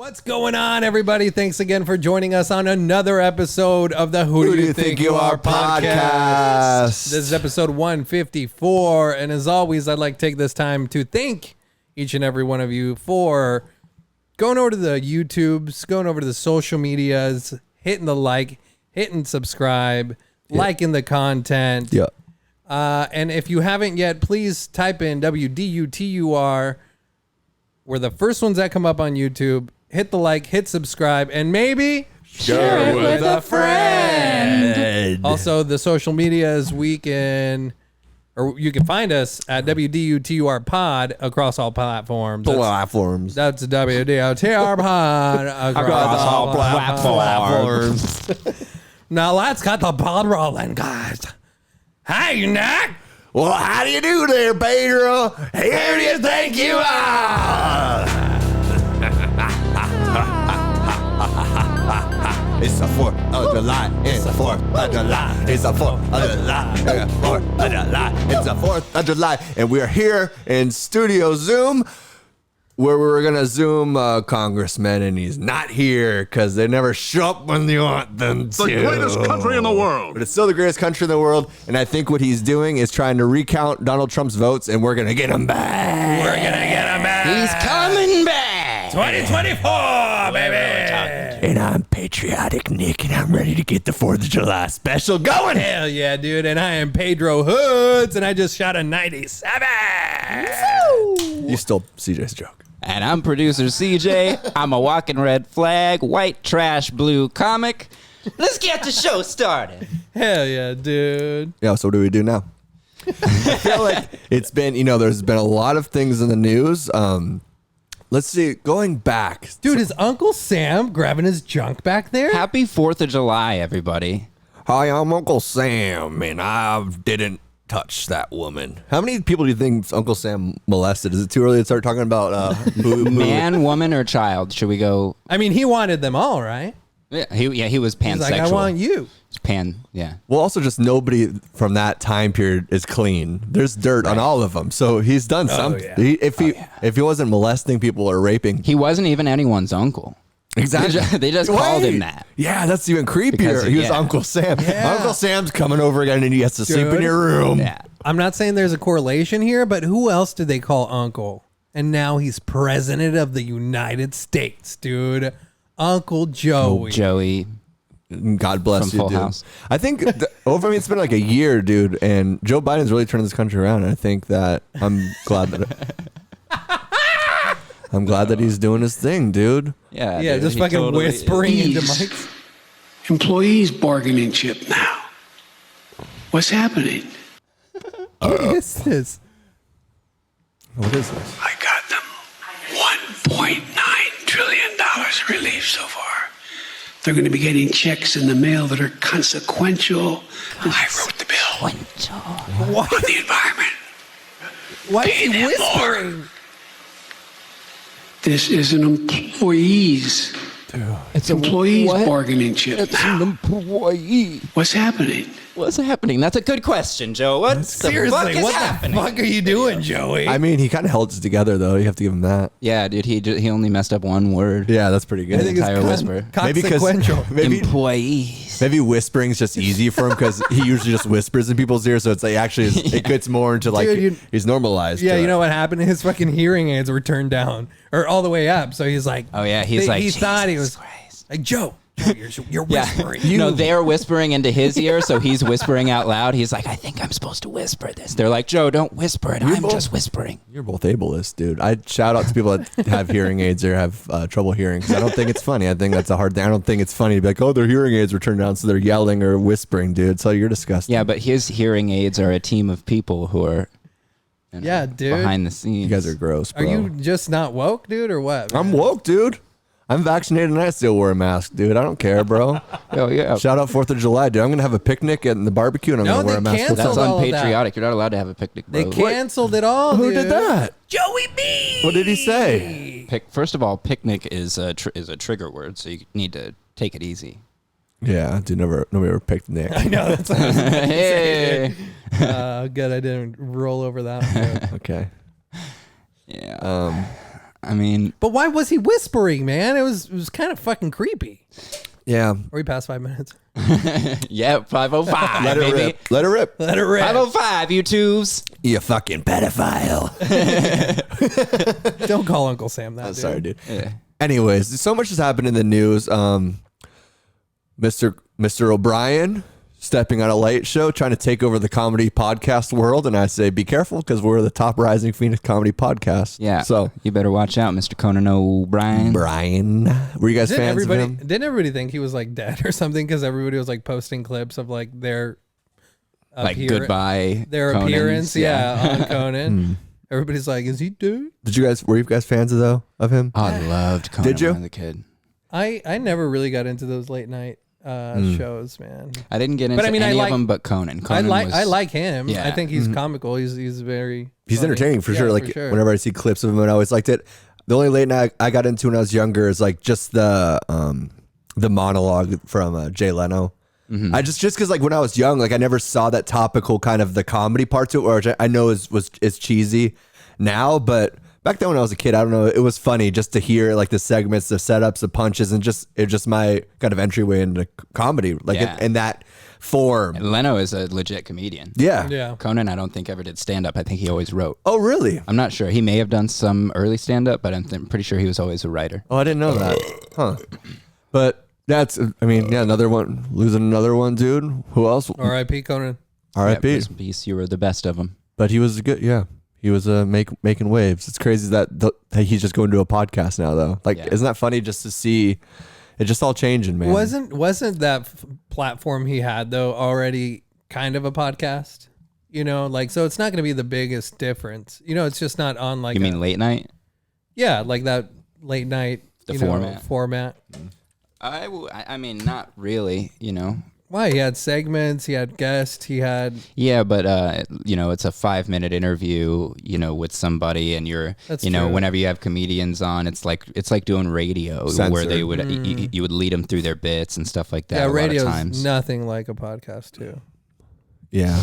What's going on, everybody? Thanks again for joining us on another episode of the Who Do You Think You Are podcast. This is episode 154, and as always, I'd like to take this time to thank each and every one of you for going over to the YouTubes, going over to the social medias, hitting the like, hitting subscribe, liking the content. Yeah. And if you haven't yet, please type in WDUTUR. We're the first ones that come up on YouTube. Hit the like, hit subscribe, and maybe share it with a friend. Also, the social medias you can find us at WDUTUR Pod across all platforms. That's WDUTUR Pod across all platforms. Now let's get the ball rolling, guys. Hey, Nick. Well, how do you do there, Pedro? Who do you think you are? It's the 4th of July. It's the 4th of July. It's the 4th of July. It's the 4th of July. It's the 4th of July. And we're here in Studio Zoom, where we were going to Zoom Congressman, and he's not here because they never show up when you want them to. The greatest country in the world. But it's still the greatest country in the world, and I think what he's doing is trying to recount Donald Trump's votes, and we're going to get him back. We're going to get him back. He's coming back. 2024, baby. And I'm patriotic, Nick, and I'm ready to get the 4th of July special going. Hell yeah, dude. And I am Pedro Hoods, and I just shot a 97. You stole CJ's joke. And I'm producer CJ. I'm a walking red flag, white trash blue comic. Let's get the show started. Hell yeah, dude. Yeah, so what do we do now? I feel like it's been, there's been a lot of things in the news. Let's see, going back. Dude, is Uncle Sam grabbing his junk back there? Happy 4th of July, everybody. Hi, I'm Uncle Sam, and I didn't touch that woman. How many people do you think Uncle Sam molested? Is it too early to start talking about man, woman, or child? Should we go? I mean, he wanted them all, right? Yeah, he was pansexual. He's like, I want you. Yeah. Well, also just nobody from that time period is clean. There's dirt on all of them. So he's done something. Yeah. If he wasn't molesting people or raping. He wasn't even anyone's uncle. Exactly. They just called him that. Yeah, that's even creepier. Because, he was Uncle Sam. Yeah. Uncle Sam's coming over again and he has to sleep in your room. Yeah. I'm not saying there's a correlation here, but who else did they call Uncle? And now he's president of the United States, dude. Uncle Joey. Joey. God bless From you, Full dude. House. I think it's been like a year, dude, and Joe Biden's really turning this country around. And I think that I'm glad that he's doing his thing, dude. Yeah. Yeah, dude, just he fucking totally whispering is. into mics. Employees bargaining chip now. What's happening? What is this? What is this? I got them $1.9 trillion relief so far. They're going to be getting checks in the mail that are consequential. I wrote the bill What? on the environment. Why is Pay he them whispering? This is an employees bargaining chip It's now. an employee. What's happening? What's happening? That's a good question, Joe. What the Seriously, fuck is what happening? the fuck are you doing, Joey? I mean, he kind of held it together, though. You have to give him that. Yeah, dude, he only messed up one word. Yeah, that's pretty good. I think entire it's whisper. Maybe because consequential. Employees. maybe whispering's just easy for him because he usually just whispers in people's ears. So it's like actually it gets more into like Dude, he's normalized. Yeah, to you it. know what happened? His fucking hearing aids were turned down or all the way up. So he's like, Oh, yeah, he's like, he thought he was Jesus Christ. like, Joe, you're Yeah. whispering. No, they're whispering into his ear, so he's whispering out loud. He's like, I think I'm supposed to whisper this. They're like, Joe, don't whisper it. I'm just whispering. You're both ableist, dude. I'd shout out to people that have hearing aids or have trouble hearing because I don't think it's funny. I think that's a hard thing. I don't think it's funny to be like, oh, their hearing aids were turned down, so they're yelling or whispering, dude. So you're disgusting. Yeah, but his hearing aids are a team of people who are Yeah, dude. behind the scenes. You guys are gross, bro. Are you just not woke, dude, or what? I'm man? woke, dude. I'm vaccinated and I still wear a mask, dude. I don't care, bro. Oh, yeah. Shout out 4th of July, dude. I'm going to have a picnic at the barbecue and I'm No, going to wear a they mask. canceled That's all of that. unpatriotic. You're not allowed to have a picnic, bro. They canceled it all. Who dude. did that? Joey B. What did he say? First of all, picnic is a trigger word, so you need to take it easy. Yeah, dude. Nobody ever picked Nick. I know. That's what I was Hey. good. I didn't roll over that one. Okay. Yeah. I mean, But why was he whispering, man? It was kind of fucking creepy. Yeah. Are we past 5 minutes? yeah, 505. Let it baby. rip. Let it rip. Let it rip. 505, you twos. You fucking pedophile. Don't call Uncle Sam that. I'm dude. sorry, dude. Yeah. Anyways, so much has happened in the news. Mr. O'Brien stepping on a late show, trying to take over the comedy podcast world, and I say be careful because we're the top rising Phoenix comedy podcast. Yeah. So you better watch out, Mr. Conan O'Brien. Brian, were you guys fans of him? Didn't everybody think he was like dead or something? Because everybody was like posting clips of like their Like goodbye. their Conans. appearance, on Conan. Everybody's like, "Is he dead?" Were you guys fans of him? I loved Conan Did you? when I was a kid. I never really got into those late night shows, man. I didn't get into any of them but Conan. Conan I like him. Yeah. I think he's comical. He's very He's funny. entertaining for sure. Yeah, Like whenever I see clips of him, I always liked it. The only late night I got into when I was younger is like just the monologue from Jay Leno. I just because like when I was young, like I never saw that topical kind of the comedy part to it, which I know is cheesy now, but back then when I was a kid, I don't know, it was funny just to hear like the segments, the setups, the punches, and just my kind of entryway into comedy, like in that form. And Leno is a legit comedian. Yeah. Conan, I don't think ever did stand up. I think he always wrote. Oh, really? I'm not sure. He may have done some early stand up, but I'm pretty sure he was always a writer. Oh, I didn't know that. Huh. But that's, I mean, yeah, another one, losing another one, dude. Who else? R.I.P. Conan. R.I.P. Yeah, rest in peace. You were the best of them. But he was good, yeah. He was making waves. It's crazy that he's just going to a podcast now, though. Like, isn't that funny just to see it just all changing, man? Wasn't that platform he had though already kind of a podcast? You know, like so it's not going to be the biggest difference. You know, it's just not on like. You mean late night? Yeah, like that late night. Format. I mean, not really. You know. Why? He had segments, he had guests, he had... Yeah, but, it's a 5-minute interview, with somebody and you're, That's true. Whenever you have comedians on, it's like doing radio where they would, you would lead them through their bits and stuff like that. Yeah, a radio's lot of times. nothing like a podcast too. Yeah.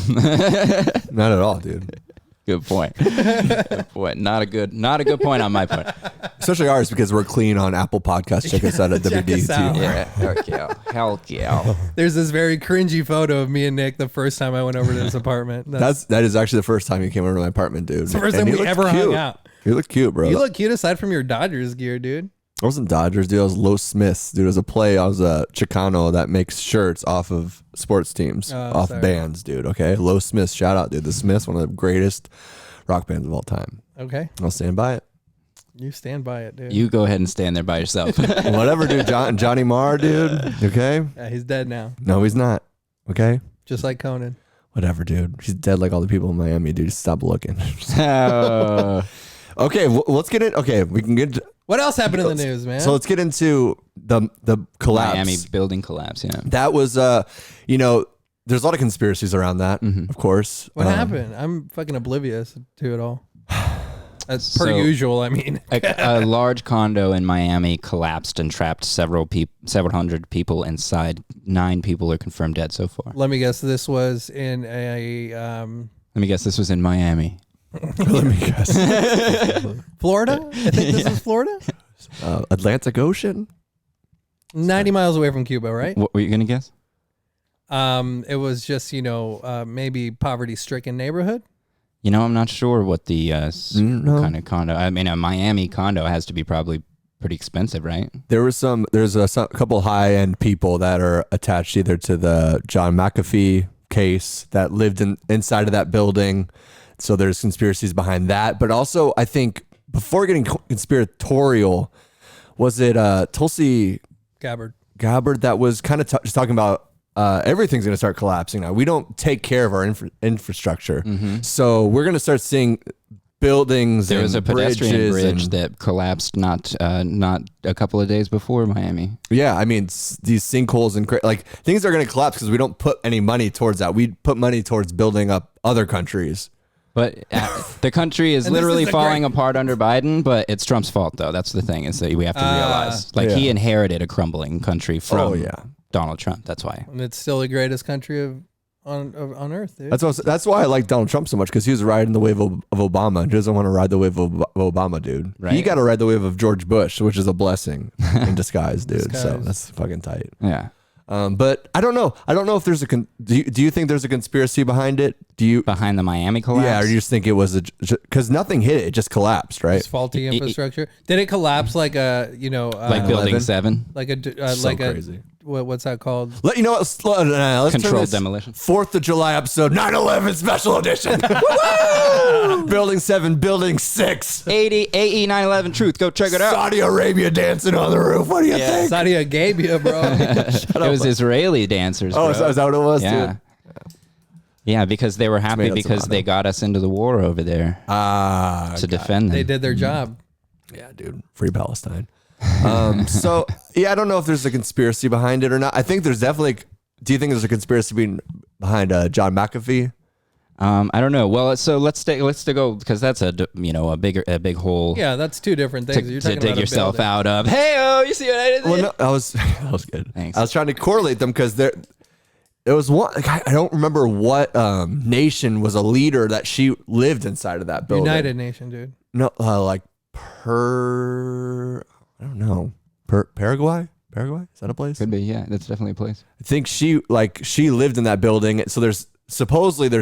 Not at all, dude. Good point. Good point. Not a good point on my part. Especially ours because we're clean on Apple Podcasts. Check us out at Check us out. WDUTUR. Hell yeah. There's this very cringy photo of me and Nick the first time I went over to his apartment. That is actually the first time you came over to my apartment, dude. It's the first time we ever hung out. You look cute, bro. You look cute aside from your Dodgers gear, dude. I wasn't Dodgers, dude. I was Los Smiths, dude. It was a play. I was a Chicano that makes shirts off of sports teams, off bands, dude. Okay, Los Smiths. Shout out, dude. The Smiths, one of the greatest rock bands of all time. Okay, I'll stand by it. You stand by it, dude. You go ahead and stand there by yourself. Whatever, dude. Johnny Marr, dude. Okay. Yeah, he's dead now. No, he's not. Okay. Just like Conan. Whatever, dude. He's dead like all the people in Miami, dude. Just stop looking. Okay, let's get it. Okay, we can get. What else happened in the news, man? So let's get into the collapse. Miami building collapse. Yeah, that was there's a lot of conspiracies around that, of course. What happened? I'm fucking oblivious to it all. As per usual, I mean. a large condo in Miami collapsed and trapped several hundred people inside. 9 people are confirmed dead so far. Let me guess. This was in a. Let me guess. This was in Miami. Let me guess. Florida? I think this is Florida. Atlantic Ocean. 90 miles away from Cuba, right? What were you gonna guess? It was just maybe poverty-stricken neighborhood. I'm not sure what the kind of condo. I mean, a Miami condo has to be probably pretty expensive, right? There's a couple high-end people that are attached either to the John McAfee case that lived inside of that building. So there's conspiracies behind that. But also, I think before getting conspiratorial, was it Tulsi Gabbard that was kind of just talking about everything's going to start collapsing now. We don't take care of our infrastructure. So we're going to start seeing buildings. There was a pedestrian bridge and that collapsed not a couple of days before Miami. Yeah, I mean these sinkholes and like things are going to collapse because we don't put any money towards that. We put money towards building up other countries. But the country is literally falling apart under Biden, but it's Trump's fault, though. That's the thing, is that we have to realize. He inherited a crumbling country from Donald Trump. That's why. And it's still the greatest country of on Earth, dude. That's why I like Donald Trump so much, because he was riding the wave of Obama. He doesn't want to ride the wave of Obama, dude. Right. He got to ride the wave of George Bush, which is a blessing in disguise, dude. So that's fucking tight. Yeah. But I don't know. I don't know if there's do you think there's a conspiracy behind it? Behind the Miami collapse? Yeah, or do you just think it was because nothing hit it? It just collapsed, right? It's faulty infrastructure. Did it collapse like a like Building 7? like a So like crazy. what's that called? Let's Controlled turn this demolition. 4th of July episode 9/11 special edition. Woo! Building 7, Building 6. 80 AE 9/11 Truth. Go check it out. Saudi Arabia dancing on the roof. What do you think? Saudi Arabia, bro. It was Israeli dancers. Oh, bro. is that what it was, Yeah. dude? Yeah, because they were happy made up because some they got us into the war over there to defend them. They did their job. Yeah, dude. Free Palestine. So, yeah, I don't know if there's a conspiracy behind it or not. I think there's definitely... Do you think there's a conspiracy behind John McAfee? I don't know. Well, so let's go because that's a big hole. Yeah, that's two different things. You're To talking dig about yourself building. out of. Hey, oh, you see what I did? Well, no, that was good. Thanks. I was trying to correlate them because there was one. Like, I don't remember what nation was a leader that she lived inside of that building. United Nation, dude. No, like I don't know. Paraguay? Paraguay? Is that a place? Could be. Yeah, that's definitely a place. I think she lived in that building. So there's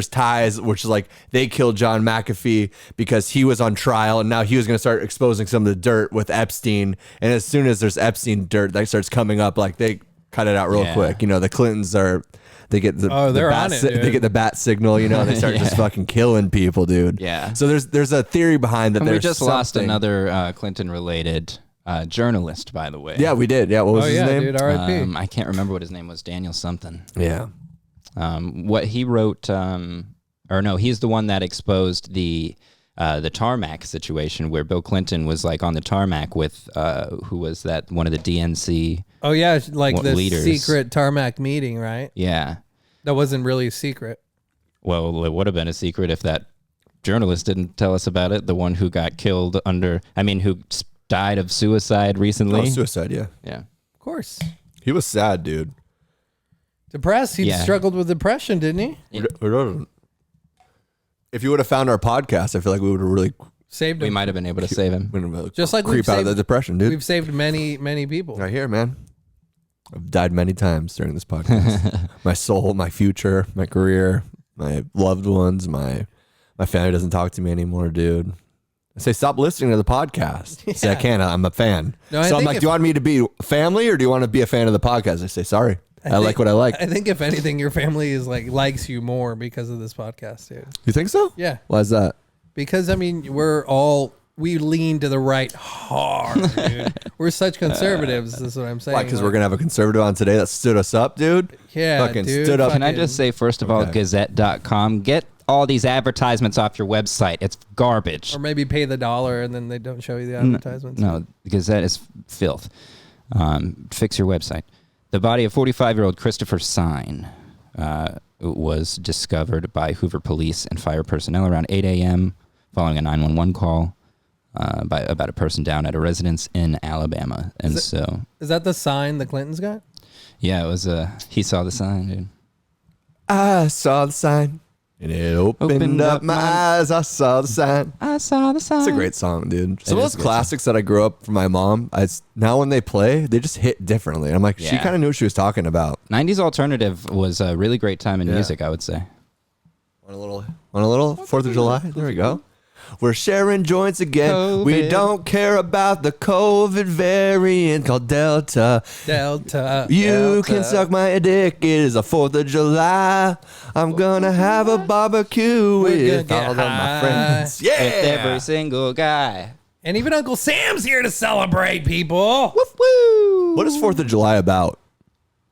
ties, which is like they killed John McAfee because he was on trial and now he was going to start exposing some of the dirt with Epstein. And as soon as there's Epstein dirt that starts coming up, like they cut it out real quick. You know, the Clintons they get the they're bat on it, dude. they get the bat signal, you know, and they start just fucking killing people, dude. Yeah. So there's a theory behind that. And we There's just lost something- another Clinton-related journalist, by the way. Yeah, we did. Yeah, what was his name? dude, R.I.P. I can't remember what his name was. Daniel something. Yeah. What he wrote, he's the one that exposed the tarmac situation where Bill Clinton was like on the tarmac with who was that? One of the DNC. Oh yeah, like the leaders. secret tarmac meeting, right? Yeah. That wasn't really a secret. Well, it would have been a secret if that journalist didn't tell us about it. The one who got killed who died of suicide recently. Oh, suicide, yeah. Yeah. Of course. He was sad, dude. Depressed. He Yeah. struggled with depression, didn't he? If you would have found our podcast, I feel like we would have really Saved We him. might have been able to save him. Just like creep we've out of saved- the depression, dude. We've saved many, many people. Right here, man. I've died many times during this podcast. My soul, my future, my career, my loved ones, my family doesn't talk to me anymore, dude. I say, stop listening to the podcast. I say, I can't. I'm a fan. No, I so I'm think like, do you want me to be family or do you want to be a fan of the podcast? I say, sorry. I like what I like. I think if anything, your family is likes you more because of this podcast, dude. You think so? Yeah. Why is that? Because we lean to the right hard, dude. We're such conservatives. Is what I'm saying. Why? Because we're going to have a conservative on today that stood us up, dude? Yeah, Fucking dude, stood up. Can I just say, first of all, Gazette.com, get all these advertisements off your website. It's garbage. Or maybe pay the $1 and then they don't show you the advertisements. No, the Gazette is filth. Fix your website. The body of 45-year-old Christopher Sine was discovered by Hoover police and fire personnel around 8 a.m. following a 911 call about a person down at a residence in Alabama. And Is that the sign the Clintons got? yeah, it was he saw the sign, dude. I saw the sign. And it opened up my eyes. I saw the sign. I saw the sign. It's a great song, dude. Some of is those a good classics that I grew up from my mom, now when they play, they just hit differently. And I'm like, she Yeah. kind of knew what she was talking about. 90s alternative was a really great time in music, I would say. Want a little 4th of July? There we go. We're sharing joints again. We COVID. don't care about the COVID variant called Delta. Delta. You can suck my dick. It is the 4th of July. I'm gonna have a barbecue with gonna all get of my high. friends. With Yeah. every single guy. And even Uncle Sam's here to celebrate, people. Woof, woo. What is 4th of July about?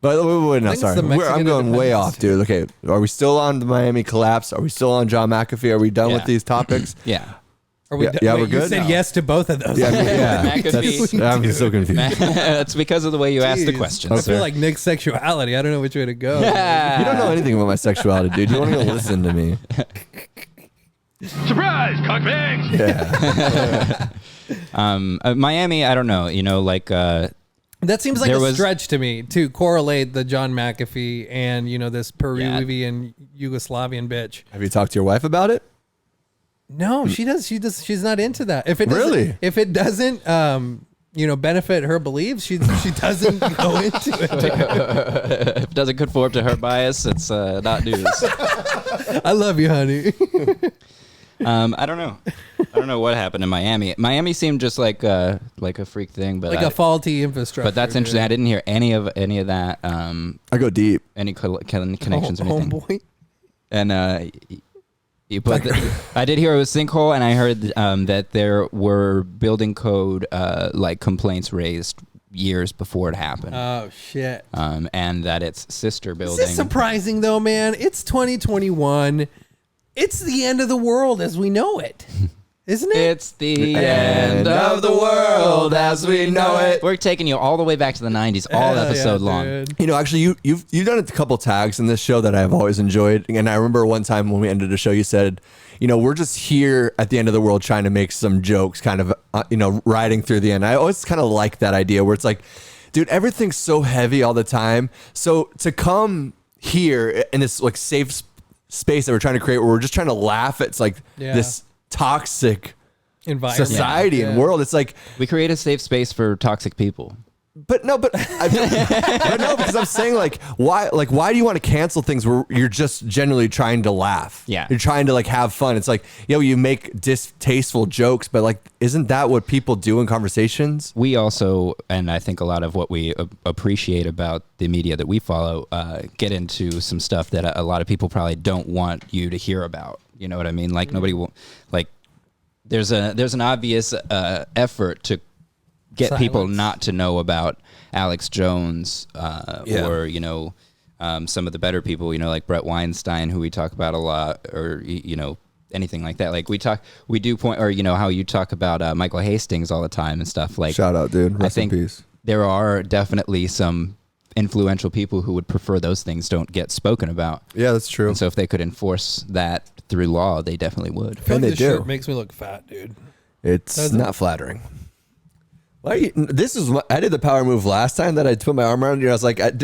But wait, no, think it's sorry. the Mexican I'm going way independence. off, dude. Okay, are we still on the Miami collapse? Are we still on John McAfee? Are we done with Yeah. these topics? Yeah. Are we Yeah, done? yeah, Wait, we're you good? said No. yes to both of those. Yeah, McAfee. I'm so confused. That's because of the way you asked the Jeez. question, I sir. feel like Nick's sexuality. I don't know which way to go. You don't know anything about my sexuality, dude. You want to go listen to me? Surprise, cockbags! Yeah. Miami, I don't know. That seems like a stretch to me to correlate the John McAfee and, this Peruvian Yugoslavian bitch. Have you talked to your wife about it? No, she does. She's not into that. If it doesn't, benefit her beliefs, she doesn't go into it. If it doesn't conform to her bias, it's not news. I love you, honey. I don't know. I don't know what happened in Miami. Miami seemed just like a freak thing, but a faulty infrastructure. But that's interesting. I didn't hear any of that. I go deep. Any connections or anything. Homeboy. And I did hear it was sinkhole, and I heard that there were building code complaints raised years before it happened. Oh shit! And that its sister building. Is this surprising though, man? It's 2021. It's the end of the world as we know it, isn't it? It's the end of the world as we know it. We're taking you all the way back to the 90s, all episode long. Dude. Actually, you've done a couple tags in this show that I've always enjoyed. And I remember one time when we ended the show, you said, we're just here at the end of the world trying to make some jokes, kind of, riding through the end. I always kind of like that idea where it's like, dude, everything's so heavy all the time. So to come here in this safe space that we're trying to create, where we're just trying to laugh at this toxic environment, society and world. It's like we create a safe space for toxic people. But because I'm saying why do you want to cancel things where you're just generally trying to laugh? Yeah. You're trying to have fun. It's you make distasteful jokes, but isn't that what people do in conversations? We also, and I think a lot of what we appreciate about the media that we follow, get into some stuff that a lot of people probably don't want you to hear about. You know what I mean? Nobody will, there's an obvious effort to get people not to know about Alex Jones or some of the better people, like Brett Weinstein, who we talk about a lot, or anything like that. We do point, or how you talk about Michael Hastings all the time and stuff. Shout out, dude. Rest in peace. There are definitely some influential people who would prefer those things don't get spoken about. Yeah, that's true. And so if they could enforce that through law, they definitely would. And they do. Shirt makes me look fat, dude. It's not flattering. This is what I did the power move last time that I put my arm around you. I was like, maybe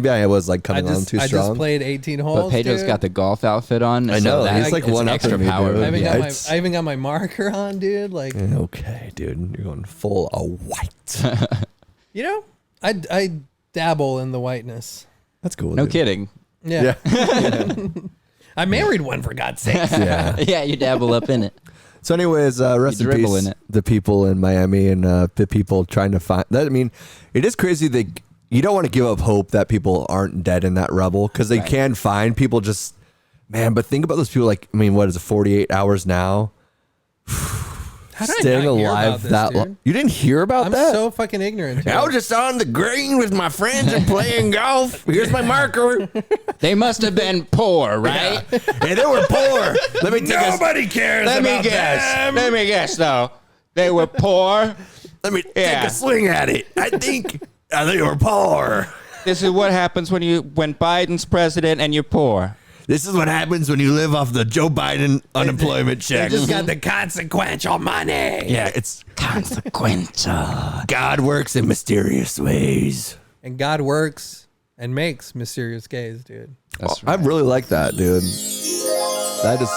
I was coming on too strong. I just played 18 holes. But Pedro's got the golf outfit on. I know. He's one extra power. I even got my marker on, dude. Okay, dude, you're going full white. I dabble in the whiteness. That's cool. No kidding. Yeah. I married one, for God's sake. Yeah, you dabble up in it. So anyways, rest in peace, the people in Miami and the people trying to find that. I mean, it is crazy that you don't want to give up hope that people aren't dead in that rubble, because they can find people but think about those people, what is it, 48 hours now? How did staying I not alive hear about that long. You didn't hear about that? I'm so fucking ignorant. I was just on the green with my friends and playing golf. Here's my marker. They must have been poor, right? Yeah. Hey, they were poor. Let me Nobody cares about them. Let me guess, though. They were poor. Let me take a swing at it. I think they were poor. This is what happens when Biden's president and you're poor. This is what happens when you live off the Joe Biden unemployment check. You just got the consequential money. Yeah, it's consequential. God works in mysterious ways. And God works and makes mysterious gays, dude. That's right. I really like that, dude. That is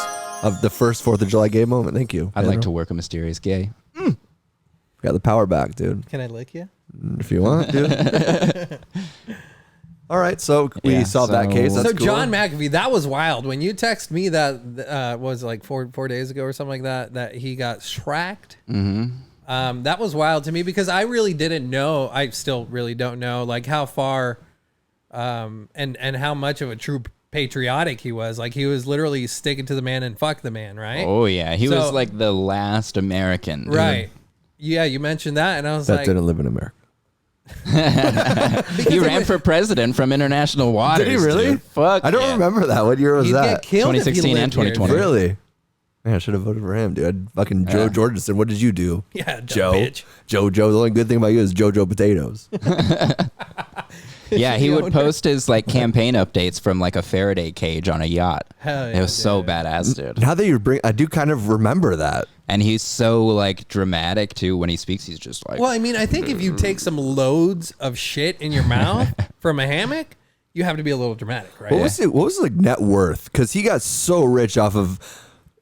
the first 4th of July gay moment. Thank you. I'd like to work a mysterious gay. Got the power back, dude. Can I lick you? If you want, dude. All right, so we solved that case. That's cool. John McAfee, that was wild. When you text me that was 4 days ago or something like that he got shracked. Mm-hmm. That was wild to me because I really didn't know. I still really don't know how far and how much of a true patriotic he was. He was literally sticking to the man and fuck the man, right? Oh yeah, he was the last American, dude. Right? Yeah, you mentioned that, and I was that didn't live in America. He ran for president from international waters. Did he really? Dude. Fuck, I don't remember that. What year was that? Get killed 2016 and 2020. Here, really? Man, I should have voted for him, dude. Fucking Joe Jorgensen. What did you do? Yeah, Joe. Bitch. Joe. The only good thing about you is JoJo potatoes. Yeah, he would post his campaign updates from a Faraday cage on a yacht. Hell yeah, it was so badass, dude. Now that you I do kind of remember that. And he's so like dramatic too when he speaks. He's just like, well, I mean, I think if you take some loads of shit in your mouth from a hammock, you have to be a little dramatic, right? What was like net worth? Because he got so rich off of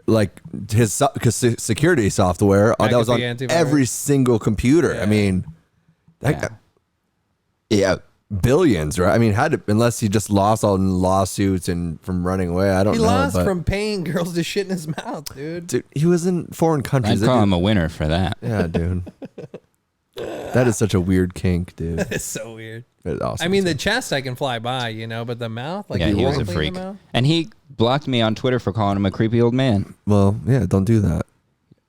like his security software that was on McAfee antivirus. every single computer. Yeah. I mean, billions, right? I mean, unless he just lost all in lawsuits and from running away. I don't know. He lost from paying girls to shit in his mouth, dude. Dude, he was in foreign countries. I'd call him a winner for that. Yeah, dude. That is such a weird kink, dude. It's so weird. It's awesome. I mean, the chest I can fly by, but the mouth, like Yeah, he was a wrinkling freak. the mouth? And he blocked me on Twitter for calling him a creepy old man. Well, yeah, don't do that.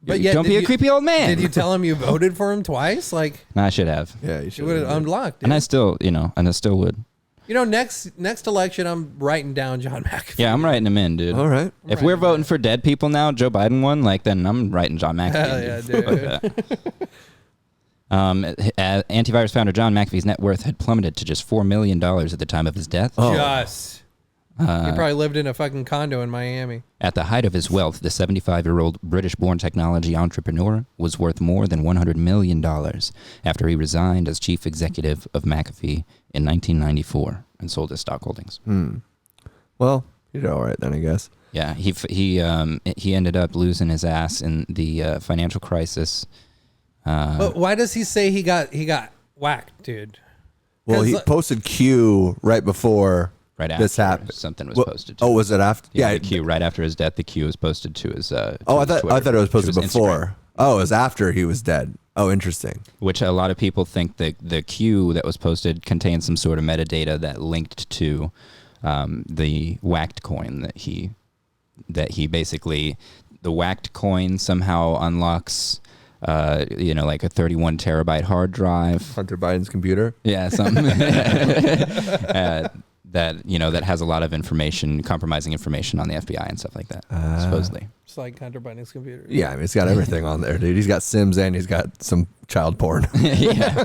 But yet, Don't be a creepy old man. Did you tell him you voted for him twice? Like, I should have. Yeah, you you should. would have unblocked. Dude. And I still, and I still would. Next election, I'm writing down John McAfee. Yeah, I'm writing him in, dude. All right. If we're voting for dead people now, Joe Biden won, then I'm writing John McAfee. Hell yeah, dude. Antivirus founder John McAfee's net worth had plummeted to just $4 million at the time of his death. Just. He probably lived in a fucking condo in Miami. At the height of his wealth, the 75-year-old British-born technology entrepreneur was worth more than $100 million after he resigned as chief executive of McAfee in 1994 and sold his stock holdings. Well, you did all right then, I guess. Yeah, he ended up losing his ass in the financial crisis. But why does he say he got whacked, dude? Well, he posted Q right before Right after this happened. something was posted. Oh, was it after? Yeah, the Q right after his death. The Q was posted to his. I thought it was posted before. Instagram. Oh, it was after he was dead. Oh, interesting. Which a lot of people think that the Q that was posted contained some sort of metadata that linked to the whacked coin that he basically, the whacked coin somehow unlocks. Like a 31 terabyte hard drive. Hunter Biden's computer. Yeah, something that has a lot of information, compromising information on the FBI and stuff like that. Supposedly, It's like Hunter Biden's computer. Yeah, I mean, it's got everything on there, dude. He's got Sims and he's got some child porn. yeah.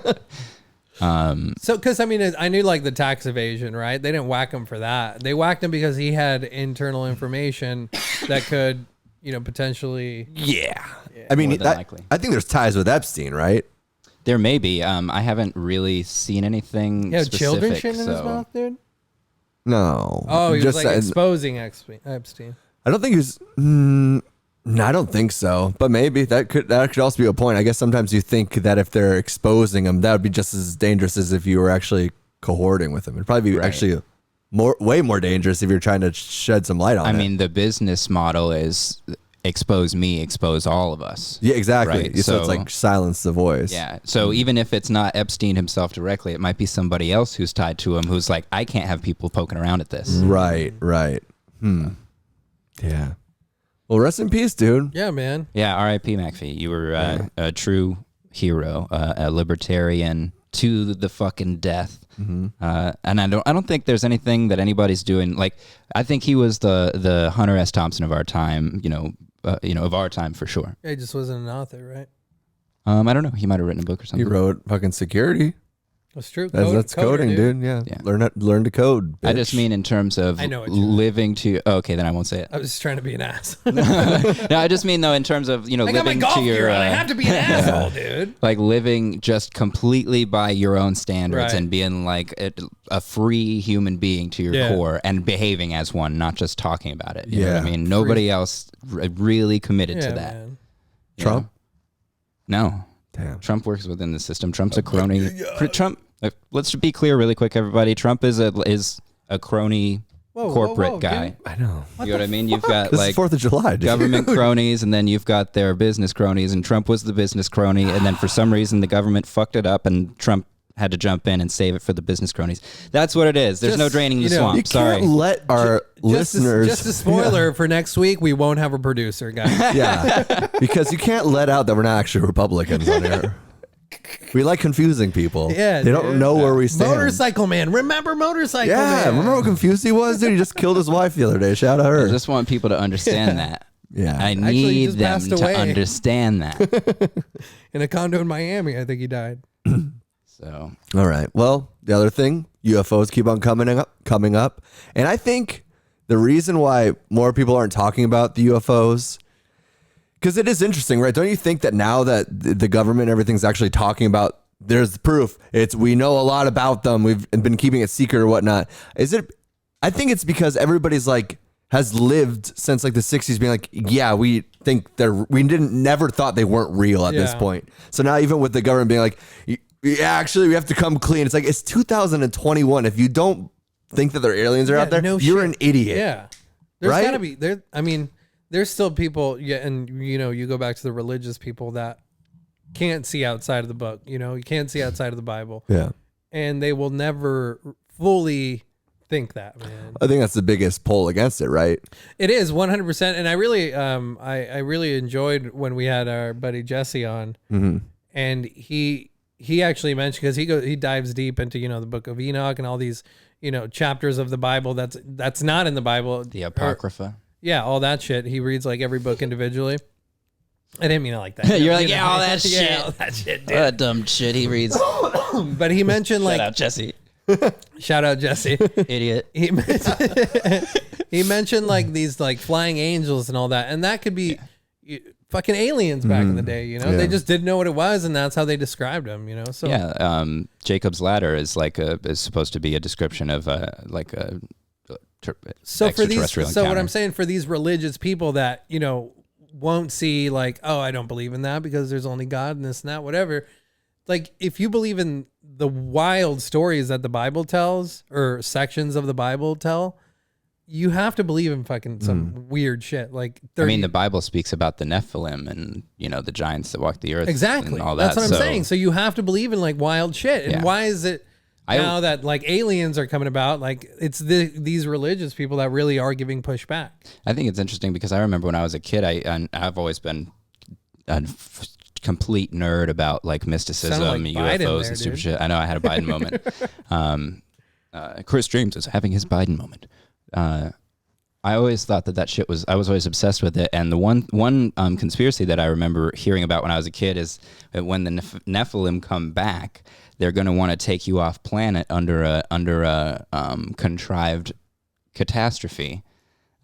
So, because I knew like the tax evasion, right? They didn't whack him for that. They whacked him because he had internal information that could, potentially. Yeah. I mean, likely. I think there's ties with Epstein, right? There may be. I haven't really seen anything. He had specific, children shitting in his so- mouth, dude. No. Oh, he was like that- exposing Epstein. I don't think he was. No, I don't think so. But maybe that could also be a point. I guess sometimes you think that if they're exposing him, that would be just as dangerous as if you were actually cohorting with him. It'd probably be actually way more dangerous if you're trying to shed some light on it. I mean, the business model is expose me, expose all of us. Yeah, exactly. Right? So it's like silence the voice. Yeah. So even if it's not Epstein himself directly, it might be somebody else who's tied to him who's like, I can't have people poking around at this. Right. Yeah. Well, rest in peace, dude. Yeah, man. Yeah. R.I.P. McAfee. You were a true hero, a libertarian to the fucking death. And I don't think there's anything that anybody's doing. Like, I think he was the Hunter S. Thompson of our time. Of our time for sure. Yeah, he just wasn't an author, right? I don't know. He might have written a book or He something. wrote fucking security. That's true. That's coding, dude. Yeah. Learn to code. I just mean in terms of I know what you mean. living to. Oh, okay, then I won't say it. I was just trying to be an ass. No, I just mean though in terms of I got my living golf to your. gear on. I have to be an asshole, dude. Like living just completely by your own standards Right. and being like a free human being to your core and behaving as one, not just talking about it. You know what I mean? Nobody else really committed to that. Man. Trump. No. Damn. Trump works within the system. Trump's a crony. Trump. Let's be clear really quick, everybody. Trump is a crony corporate guy. Dude. I know. You know what I mean? You've got This like is 4th of July, dude. government cronies, and then you've got their business cronies, and Trump was the business crony, and then for some reason the government fucked it up, and Trump had to jump in and save it for the business cronies. That's what it is. There's no draining the swamp. You Sorry. can't let our listeners. Just a spoiler for next week. We won't have a producer, guys. Yeah, because you can't let out that we're not actually Republicans on here. We like confusing people. Yeah, they don't know where we stand. Motorcycle Man. Remember Motorcycle Yeah, Man? remember how confused he was, dude? He just killed his wife the other day. Shout out her. I just want people to understand that. Yeah. I Actually, he need just them passed to away. understand that. In a condo in Miami, I think he died. So All right. Well, the other thing, UFOs keep on coming up, and I think the reason why more people aren't talking about the UFOs Because it is interesting, right? Don't you think that now that the government and everything's actually talking about, there's proof, we know a lot about them, we've been keeping it secret or whatnot. I think it's because everybody's like, has lived since like the 60s being like, yeah, we think never thought they weren't real at this point. So now even with the government being like, yeah, actually we have to come clean. It's like, it's 2021. If you don't think that there are aliens are out there, you're an idiot. Yeah. There's gotta be there. I mean, there's still people, and you go back to the religious people that can't see outside of the book. You can't see outside of the Bible. Yeah. And they will never fully think that, man. I think that's the biggest pull against it, right? It is 100%. And I really, I really enjoyed when we had our buddy Jesse on, and he actually mentioned, because he dives deep into the Book of Enoch and all these chapters of the Bible that's not in the Bible, the Apocrypha. Yeah, all that shit. He reads like every book individually. I didn't mean it like that. You're like, all that shit. Yeah, all that shit, dude. What a dumb shit he reads. But he mentioned like... Shout out, Jesse. Shout out, Jesse. Idiot. He mentioned like these like flying angels and all that. And that could be fucking aliens back in the day, Yeah. They just didn't know what it was, and that's how they described them, So yeah, Jacob's ladder is is supposed to be a description of like a... So for these, what I'm saying, for these religious people that won't see like, oh, I don't believe in that because there's only God and this and that, whatever. Like, if you believe in the wild stories that the Bible tells, or sections of the Bible tell, you have to believe in fucking some weird shit. Like, the Bible speaks about the Nephilim and the giants that walk the earth. Exactly. And all that. That's what I'm saying. So you have to believe in like wild shit. And why is it? Now that like aliens are coming about, like it's these religious people that really are giving pushback. I think it's interesting because I remember when I was a kid, I've always been a complete nerd about like mysticism, like UFOs, and stupid shit. I know I had a Biden moment. Chris James is having his Biden moment. I always thought that shit I was always obsessed with it. And the one conspiracy that I remember hearing about when I was a kid is that when the Nephilim come back, they're going to want to take you off planet under a contrived catastrophe.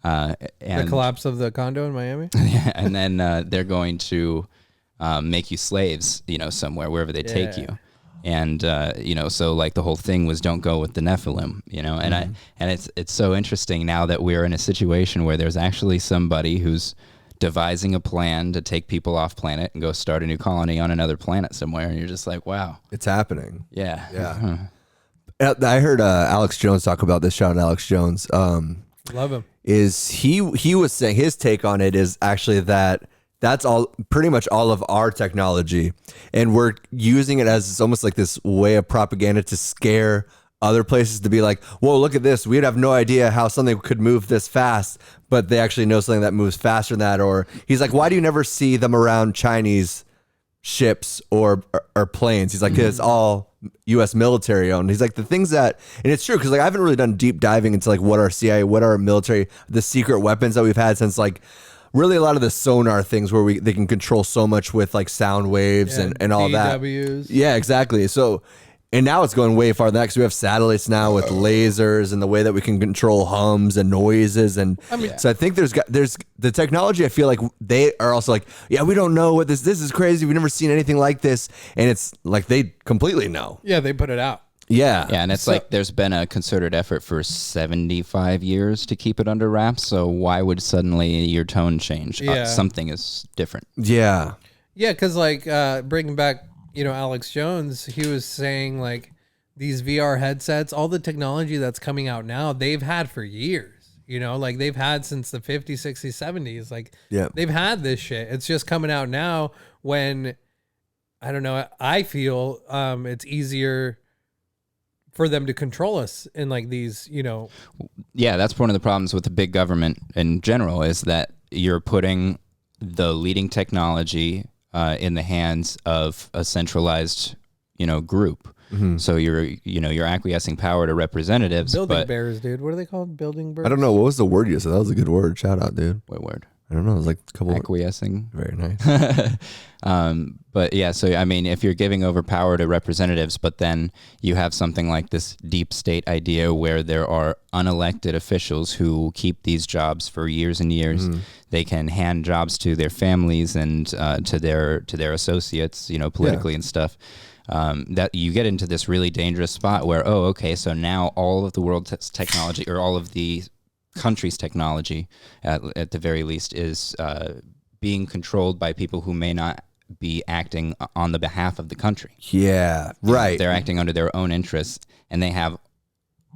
And the collapse of the condo in Miami? Yeah, and then they're going to make you slaves, somewhere, wherever they take you. And, so like the whole thing was don't go with the Nephilim, and it's so interesting now that we're in a situation where there's actually somebody who's devising a plan to take people off planet and go start a new colony on another planet somewhere. And you're just like, wow. It's happening. Yeah. Yeah. I heard Alex Jones talk about this. Shout out Alex Jones. Love him. He was saying his take on it is actually that's all pretty much all of our technology, and we're using it as it's almost like this way of propaganda to scare other places to be like, whoa, look at this. We'd have no idea how something could move this fast, but they actually know something that moves faster than that. Or he's like, why do you never see them around Chinese ships or planes? He's like, it's all U.S. military owned. He's like, the things that, and it's true, because like I haven't really done deep diving into like what our CIA, what our military, the secret weapons that we've had since like really a lot of the sonar things where they can control so much with like sound waves and all DWs. that. Yeah, exactly. So, and now it's going way farther than that because we have satellites now with lasers and the way that we can control hums and noises. And so I think there's the technology. I feel like they are also like, yeah, we don't know what this is crazy. We've never seen anything like this. And it's like they completely know. Yeah, they put it out. Yeah. Yeah, and it's like there's been a concerted effort for 75 years to keep it under wraps. So why would suddenly your tone change? Yeah. Something is different. Yeah. Yeah, because like bringing back, Alex Jones, he was saying like these VR headsets, all the technology that's coming out now, they've had for years, like they've had since the 50s, 60s, 70s. Like they've had this shit. It's just coming out now when, I don't know, I feel it's easier for them to control us in like these, Yeah, that's one of the problems with the big government in general is that you're putting the leading technology in the hands of a centralized, group. Mm-hmm. So you're acquiescing power to representatives. Building bears, dude. What are they called? Building bears? I don't know. What was the word you said? That was a good word. Shout out, dude. What word? I don't know. It was like a couple acquiescing. Very nice. But yeah, so I mean, if you're giving over power to representatives, but then you have something like this deep state idea where there are unelected officials who keep these jobs for years and years, they can hand jobs to their families and to their associates, politically and stuff. That you get into this really dangerous spot where, so now all of the world's technology, or all of the country's technology, at the very least, is being controlled by people who may not be acting on the behalf of the country. Yeah, right. They're acting under their own interests, and they have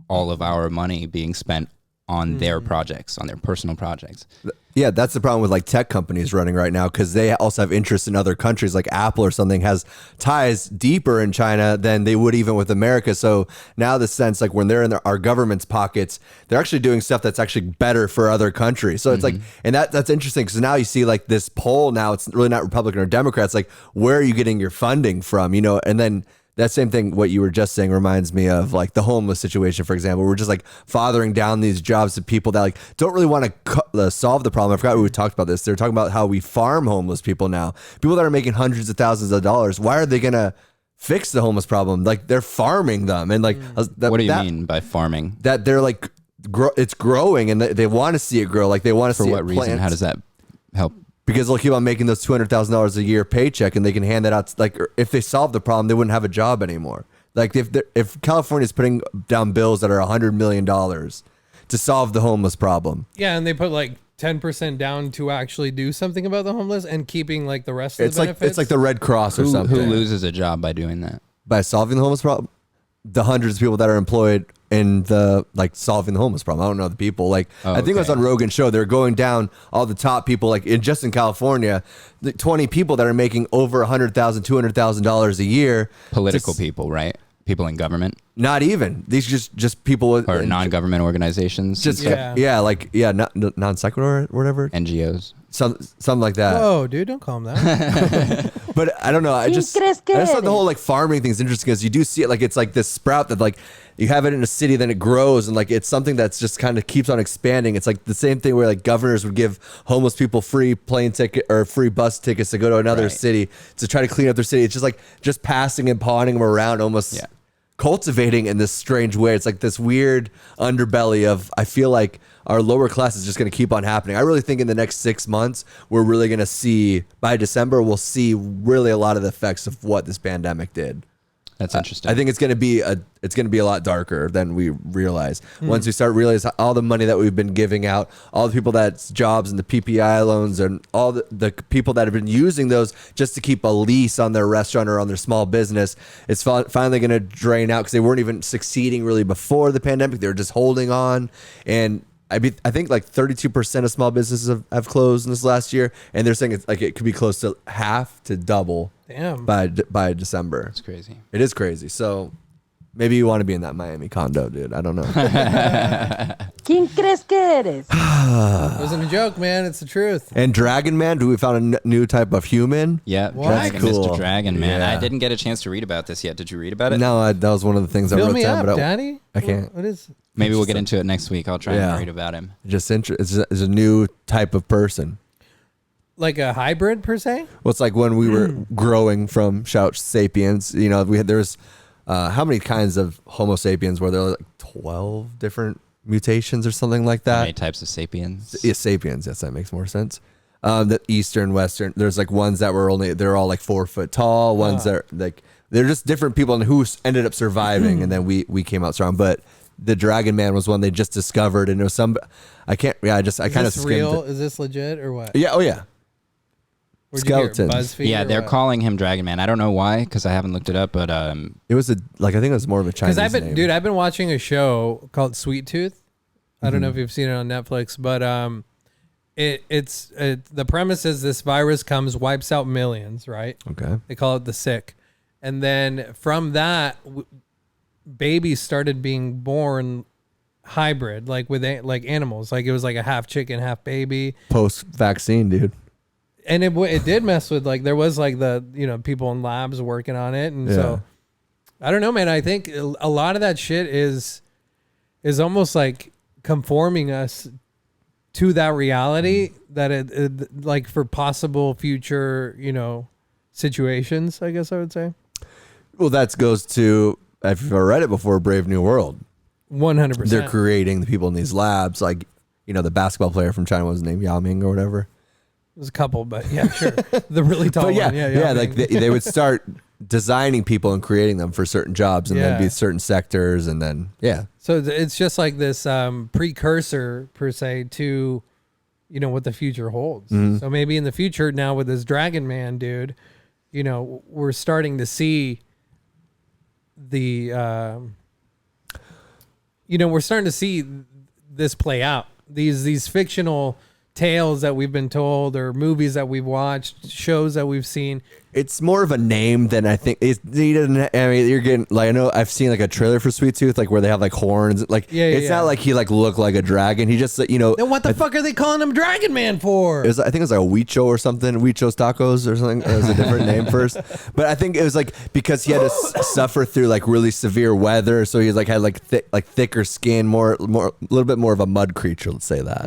all of our money being spent on their projects, on their personal projects. Yeah, that's the problem with like tech companies running right now, because they also have interests in other countries. Like Apple or something has ties deeper in China than they would even with America. So now the sense, like when they're in our government's pockets, they're actually doing stuff that's actually better for other countries. So it's like, and that's interesting, because now you see like this poll now, it's really not Republican or Democrats. Like, where are you getting your funding from? And then that same thing, what you were just saying, reminds me of like the homeless situation, for example. We're just like fathering down these jobs to people that like don't really want to solve the problem. I forgot we talked about this. They're talking about how we farm homeless people now. People that are making hundreds of thousands of dollars. Why are they going to fix the homeless problem? Like, they're farming them. And like, what do you mean by farming? That they're like, it's growing, and they want to see it grow. Like, they want to see it. For what reason? How does that help? Because they'll keep on making those $200,000 a year paycheck, and they can hand that out. Like, if they solve the problem, they wouldn't have a job anymore. Like, if California is putting down bills that are $100 million to solve the homeless problem. Yeah, and they put like 10% down to actually do something about the homeless, and keeping like the rest of the benefits. It's like the Red Cross or something. Who loses a job by doing that? By solving the homeless problem? The hundreds of people that are employed in the like solving the homeless problem. I don't know the people. Like, I think it was on Rogan's show. They're going down all the top people, like just in California, the 20 people that are making over $100,000, $200,000 a year. Political people, right? People in government. Not even these, just people or non-government organizations. Just non sequitur or whatever. NGOs. Something like that. Whoa, dude, don't call them that. But I don't know. I just thought the whole like farming thing is interesting, because you do see it like it's like this sprout that like you have it in a city, then it grows, and like it's something that's just kind of keeps on expanding. It's like the same thing where like governors would give homeless people free plane ticket or free bus tickets to go to another city to try to clean up their city. It's just like just passing and pawning them around, almost cultivating in this strange way. It's like this weird underbelly of, I feel like our lower class is just going to keep on happening. I really think in the next 6 months, we're really going to see, by December, we'll see really a lot of the effects of what this pandemic did. That's interesting. I think it's going to be a lot darker than we realize. Once we start realizing all the money that we've been giving out, all the people that's jobs and the PPI loans, and all the people that have been using those just to keep a lease on their restaurant or on their small business, it's finally going to drain out, because they weren't even succeeding really before the pandemic. They were just holding on. And I think like 32% of small businesses have closed in this last year, and they're saying it's like it could be close to half to double. Damn. By December. It's crazy. It is crazy. So maybe you want to be in that Miami condo, dude. I don't know. ¿Quién crees que eres? It wasn't a joke, man. It's the truth. And Dragon Man, we found a new type of human? Yeah, Dragon, cool. Mr. Dragon Man. Yeah. I didn't get a chance to read about this yet. Did you read about it? No, that was one of the things I Fill wrote me down. up, Daddy. I can't. What is? Maybe we'll get into it next week. I'll try and read about him. It's a new type of person. Like a hybrid per se? Well, it's like when we were growing from Shout Sapiens, there's how many kinds of Homo sapiens were there? Like 12 different mutations or something like that. How many types of sapiens? Yeah, sapiens. Yes, that makes more sense. The Eastern, Western, there's like ones that they're all like 4 foot tall. Ones that are like, they're just different people and who ended up surviving. And then we came out strong. But the Dragon Man was one they just discovered. And it was I kind of skimmed real? it. Is this legit or what? Yeah. Oh yeah. Where'd you hear it? Skeletons. BuzzFeed Yeah, or they're what? calling him Dragon Man. I don't know why, because I haven't looked it up, but It was I think it was more of a Chinese name. I've been watching a show called Sweet Tooth. I don't know if you've seen it on Netflix, but the premise is this virus comes, wipes out millions, right? Okay. They call it the sick. And then from that, babies started being born hybrid, like with like animals. Like it was like a half chicken, half baby. Post-vaccine, dude. And it did mess with, like, there was like the, people in labs working on it. And so I don't know, man. I think a lot of that shit is almost like conforming us to that reality that it like for possible future, situations, I guess I would say. Well, that goes to, if you've ever read it before, Brave New World. 100%. They're creating the people in these labs, like, the basketball player from China, what was his name, Yao Ming or whatever. There's a couple, but yeah, sure. The really tall one. Yeah, like they would start designing people and creating them for certain jobs and then be certain sectors and then, So it's just like this precursor, per se, to, what the future holds. Mm-hmm. So maybe in the future now with this Dragon Man dude, we're starting to see we're starting to see this play out. These fictional tales that we've been told or movies that we've watched, shows that we've seen. It's more of a name than I think. He doesn't. I mean, you're getting like, I know I've seen like a trailer for Sweet Tooth, like where they have like horns. Like it's not like he like looked like a dragon. He just Then what the fuck are they calling him Dragon Man for? I think it was like a Huicho or something. Huicho's Tacos or something. It was a different name first, but I think it was like because he had to suffer through like really severe weather, so he like had like thicker skin, a little bit more of a mud creature. Let's say that.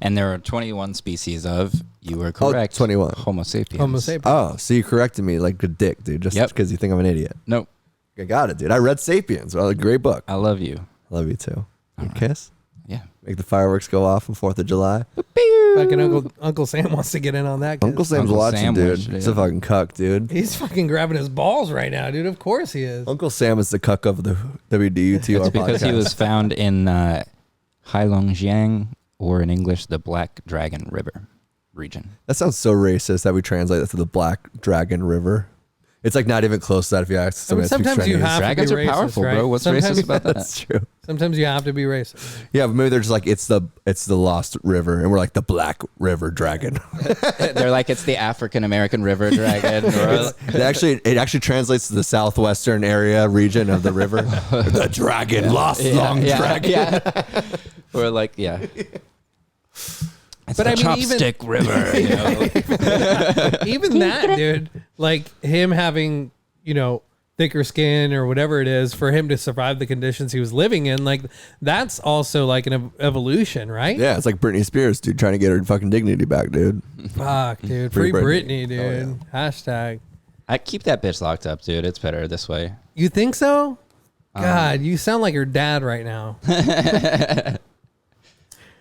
And there are 21 species of, you were correct, 21. Homo sapiens. Homo sapiens. Oh, so you corrected me like a dick, dude, just because you think I'm an idiot. Nope. I got it, dude. I read Sapiens. Well, a great book. I love you. Love you too. Good kiss. Yeah. Make the fireworks go off on 4th of July. Fucking Uncle Sam wants to get in on that. Uncle Sam's Uncle watching, Sandwich, dude. dude. He's a fucking cuck, dude. He's fucking grabbing his balls right now, dude. Of course he is. Uncle Sam is the cuck of the WDUTUR It's because he was found in Heilongjiang, or in English, the Black Dragon River region. That sounds so racist that we translate that to the Black Dragon River. It's like not even close to that if you ask somebody that speaks sometimes you Chinese. have Dragons to be are racist, powerful, right? bro. What's Sometimes- racist about that? That's true. Sometimes you have to be racist. Yeah, but maybe they're just like, it's the lost river, and we're like the Black River Dragon. They're like, it's the African American river dragon. Or, It actually translates to the southwestern region of the river. The dragon, long dragon. Yeah. Or like, yeah. It's But the I mean, Chopstick River. Even that, dude, like him having, thicker skin or whatever it is for him to survive the conditions he was living in, like that's also like an evolution, right? Yeah, it's like Britney Spears, dude, trying to get her fucking dignity back, dude. Fuck, dude. Free Free Britney. Britney, dude. Oh, Hashtag. I keep that bitch locked up, dude. It's better this way. You think so? God, you sound like her dad right now.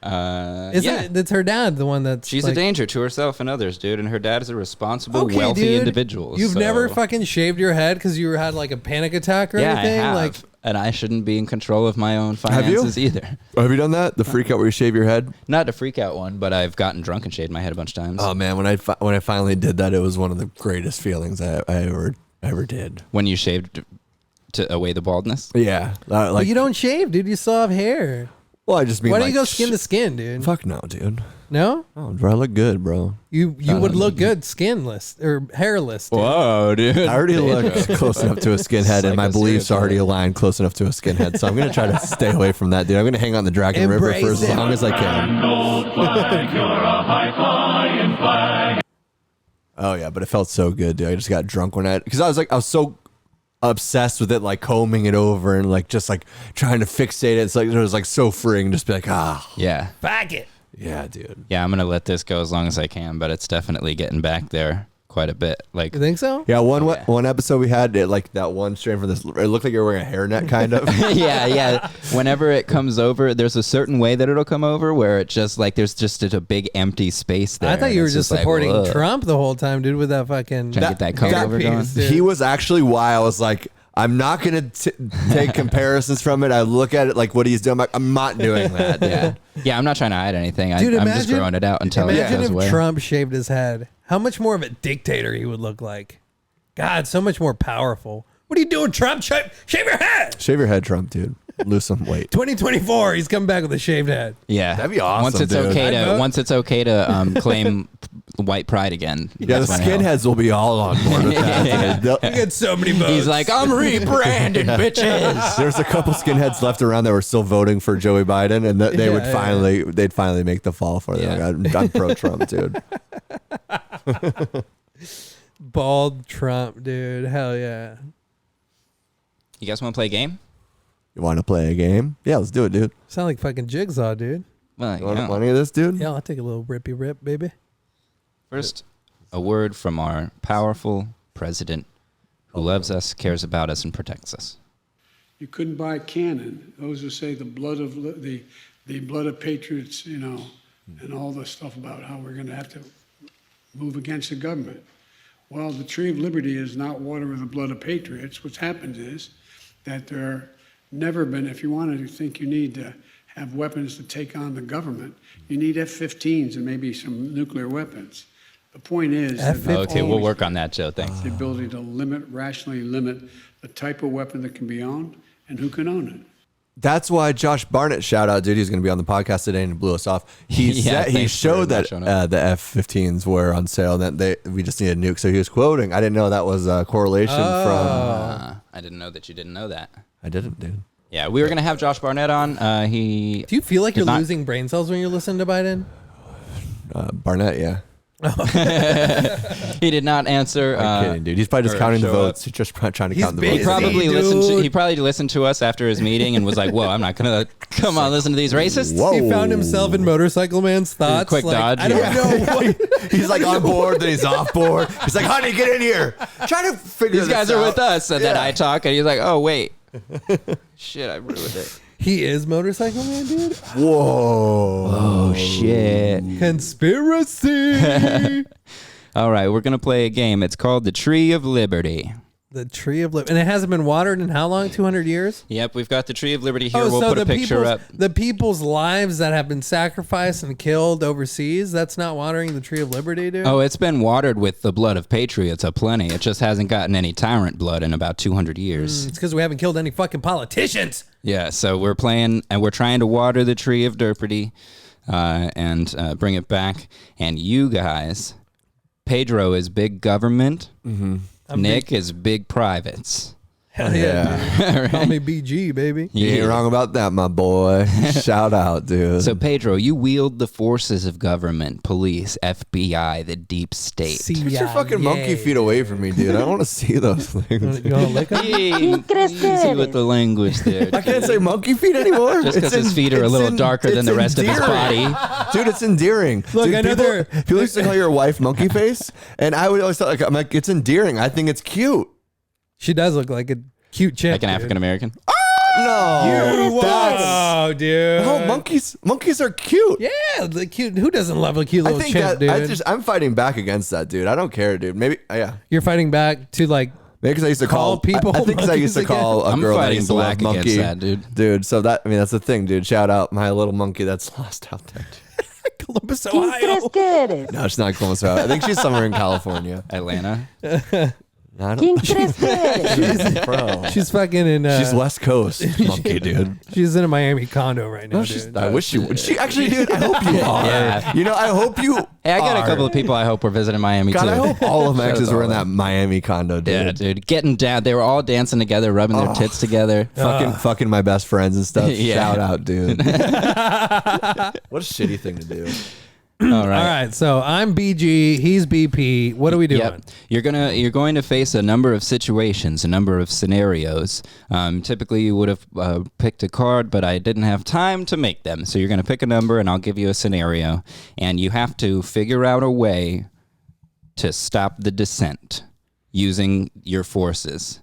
It's her dad, the one that's She's like, a danger to herself and others, dude. And her dad is a responsible, wealthy individual. You've so- never fucking shaved your head because you had like a panic attack or anything? I have. Like, and I shouldn't be in control of my own Have you? finances either. Have you done that? The freak out where you shave your head? Not a freak out one, but I've gotten drunk and shaved my head a bunch of times. Oh man, when I finally did that, it was one of the greatest feelings I ever did. When you shaved to away the baldness? Yeah, but you don't shave, dude. You still have hair. Well, I just mean. Why don't like, you go skin to skin, dude? Fuck no, dude. No? Oh, bro, I look good, bro. You would look good skinless or hairless. Dude. Whoa, dude. I already look close enough to a skinhead, and my beliefs Psycho already align close enough to a skinhead. So I'm gonna try to stay away from that, dude. I'm gonna hang on the Dragon River for as long as I can. Oh yeah, but it felt so good, dude. I just got drunk because I was so obsessed with it, like combing it over and like just like trying to fixate it. It's like it was like so freeing, just be like Yeah. Back it. yeah, dude. Yeah, I'm going to let this go as long as I can, but it's definitely getting back there quite a bit. Like, You think so? Yeah, one episode we had it, like that one strand from this. It looked like you were wearing a hairnet, kind of. yeah. Whenever it comes over, there's a certain way that it'll come over where it just like there's just a big empty space there. I thought and you were it's just like, supporting ugh. Trump the whole time, dude, with that fucking Trying to get that comb over going. hairpiece, dude. He was actually why I was like, I'm not gonna take comparisons from it. I look at it like what he's doing. I'm not doing that. Yeah, I'm not trying to hide anything. Dude, I'm just growing it out until it imagine goes if away. Trump shaved his head. How much more of a dictator he would look like. God, so much more powerful. What are you doing, Trump? Shave your head. Shave your head, Trump, dude. Lose some weight. 2024, he's coming back with a shaved head. Yeah, That'd be awesome, Once it's dude. once it's okay to claim white pride again. Yeah, the that's when it helps. skinheads will be all on board with that. Dude. You get so many votes. He's like, I'm rebranding, bitches. There's a couple skinheads left around that were still voting for Joey Biden, and they would they'd finally make the fall for it. Yeah. Like, I'm pro Trump, dude. Bald Trump, dude. Hell yeah. You guys want to play a game? You want to play a game? Yeah, let's do it, dude. Sound like fucking Jigsaw, dude. Well, You want any of this, dude? Yeah, I'll take a little rippy rip, baby. First, a word from our powerful president who loves us, cares about us, and protects us. You couldn't buy Conan. Those who say the blood of patriots, and all this stuff about how we're going to have to move against the government. Well, the tree of liberty is not water with the blood of patriots. What's happened is that there never been, if you want to think you need to have weapons to take on the government, you need F-15s and maybe some nuclear weapons. The point is Okay, we'll work on that, Joe. Thanks. the ability to rationally limit the type of weapon that can be owned and who can own it. That's why Josh Barnett, shout out, dude. He's going to be on the podcast today and blew us off. He showed that the F-15s were on sale and that we just need a nuke. So he was quoting. I didn't know that was a correlation from. I didn't know that you didn't know that. I didn't, dude. Yeah, we were going to have Josh Barnett on. Do you feel like you're losing brain cells when you're listening to Biden? Barnett, yeah. He did not answer. I'm kidding, dude. He's probably just counting the votes. He's just trying to count the votes. He probably listened to us after his meeting and was like, "Whoa, I'm not gonna come on listen to these racists." Whoa. He found himself in Motorcycle Man's thoughts. Quick dodge. I don't know what. He's like on board, then he's off board. He's like, "Honey, get in here." Trying to figure These this guys out. are with us, and then I talk, and he's like, "Oh wait, shit, I ruined it." He is Motorcycle Man, dude. Whoa. Oh shit. Conspiracy. All right, we're gonna play a game. It's called the Tree of Liberty. The Tree of Liberty. And it hasn't been watered in how long? 200 years? Yep, we've got the Tree of Liberty here. We'll put a picture up. The people's lives that have been sacrificed and killed overseas, that's not watering the Tree of Liberty, dude? Oh, it's been watered with the blood of patriots aplenty. It just hasn't gotten any tyrant blood in about 200 years. It's because we haven't killed any fucking politicians. Yeah, so we're playing, and we're trying to water the Tree of Liberty and bring it back. And you guys, Pedro is big government. Mm-hmm. Nick is big privates. Hell yeah. Right. Call me BG, baby. You ain't wrong about that, my boy. Shout out, dude. So, Pedro, you wield the forces of government, police, FBI, the deep state. Get your fucking monkey feet away from me, dude. I don't want to see those things. You want to lick them? Easy with the language there. I can't say monkey feet anymore. Just because his feet are a little darker than the rest of his body. Dude, it's endearing. Look, dude, I know people used to call your wife monkey face, and I would always thought, I'm like, it's endearing. I think it's cute. She does look like a cute chick. Like an African American? No. Wow, dude. No, monkeys are cute. Yeah, the cute. Who doesn't love a cute little chimp, dude? I'm fighting back against that, dude. I don't care, dude. Maybe, yeah. You're fighting back to like. Maybe because I used to call people. I think because I used to call a girl that used to love monkey, that, dude. Dude, so that's the thing, dude. Shout out my little monkey that's lost out there. Columbus, ¿Quién Ohio. crees que eres? No, she's not Columbus, Ohio. I think she's somewhere in California. Atlanta? I don't, ¿Quién crees que eres? bro. She's fucking in. She's West Coast monkey, dude. She's in a Miami condo right now, dude. I wish she would. She actually, dude. I hope you are. Yeah. You know, I hope you. Hey, I got are. a couple of people I hope were visiting Miami, God, too. I hope all of my exes were in that Miami condo, dude. Yeah, dude. Getting down. They were all dancing together, rubbing their tits together. Fucking my best friends and stuff. Yeah. Shout out, dude. What a shitty thing to do. All right. All right, so I'm BG, he's BP. What are we doing? Yep. You're going to face a number of situations, a number of scenarios. Typically, you would have picked a card, but I didn't have time to make them. So you're going to pick a number, and I'll give you a scenario, and you have to figure out a way to stop the dissent using your forces.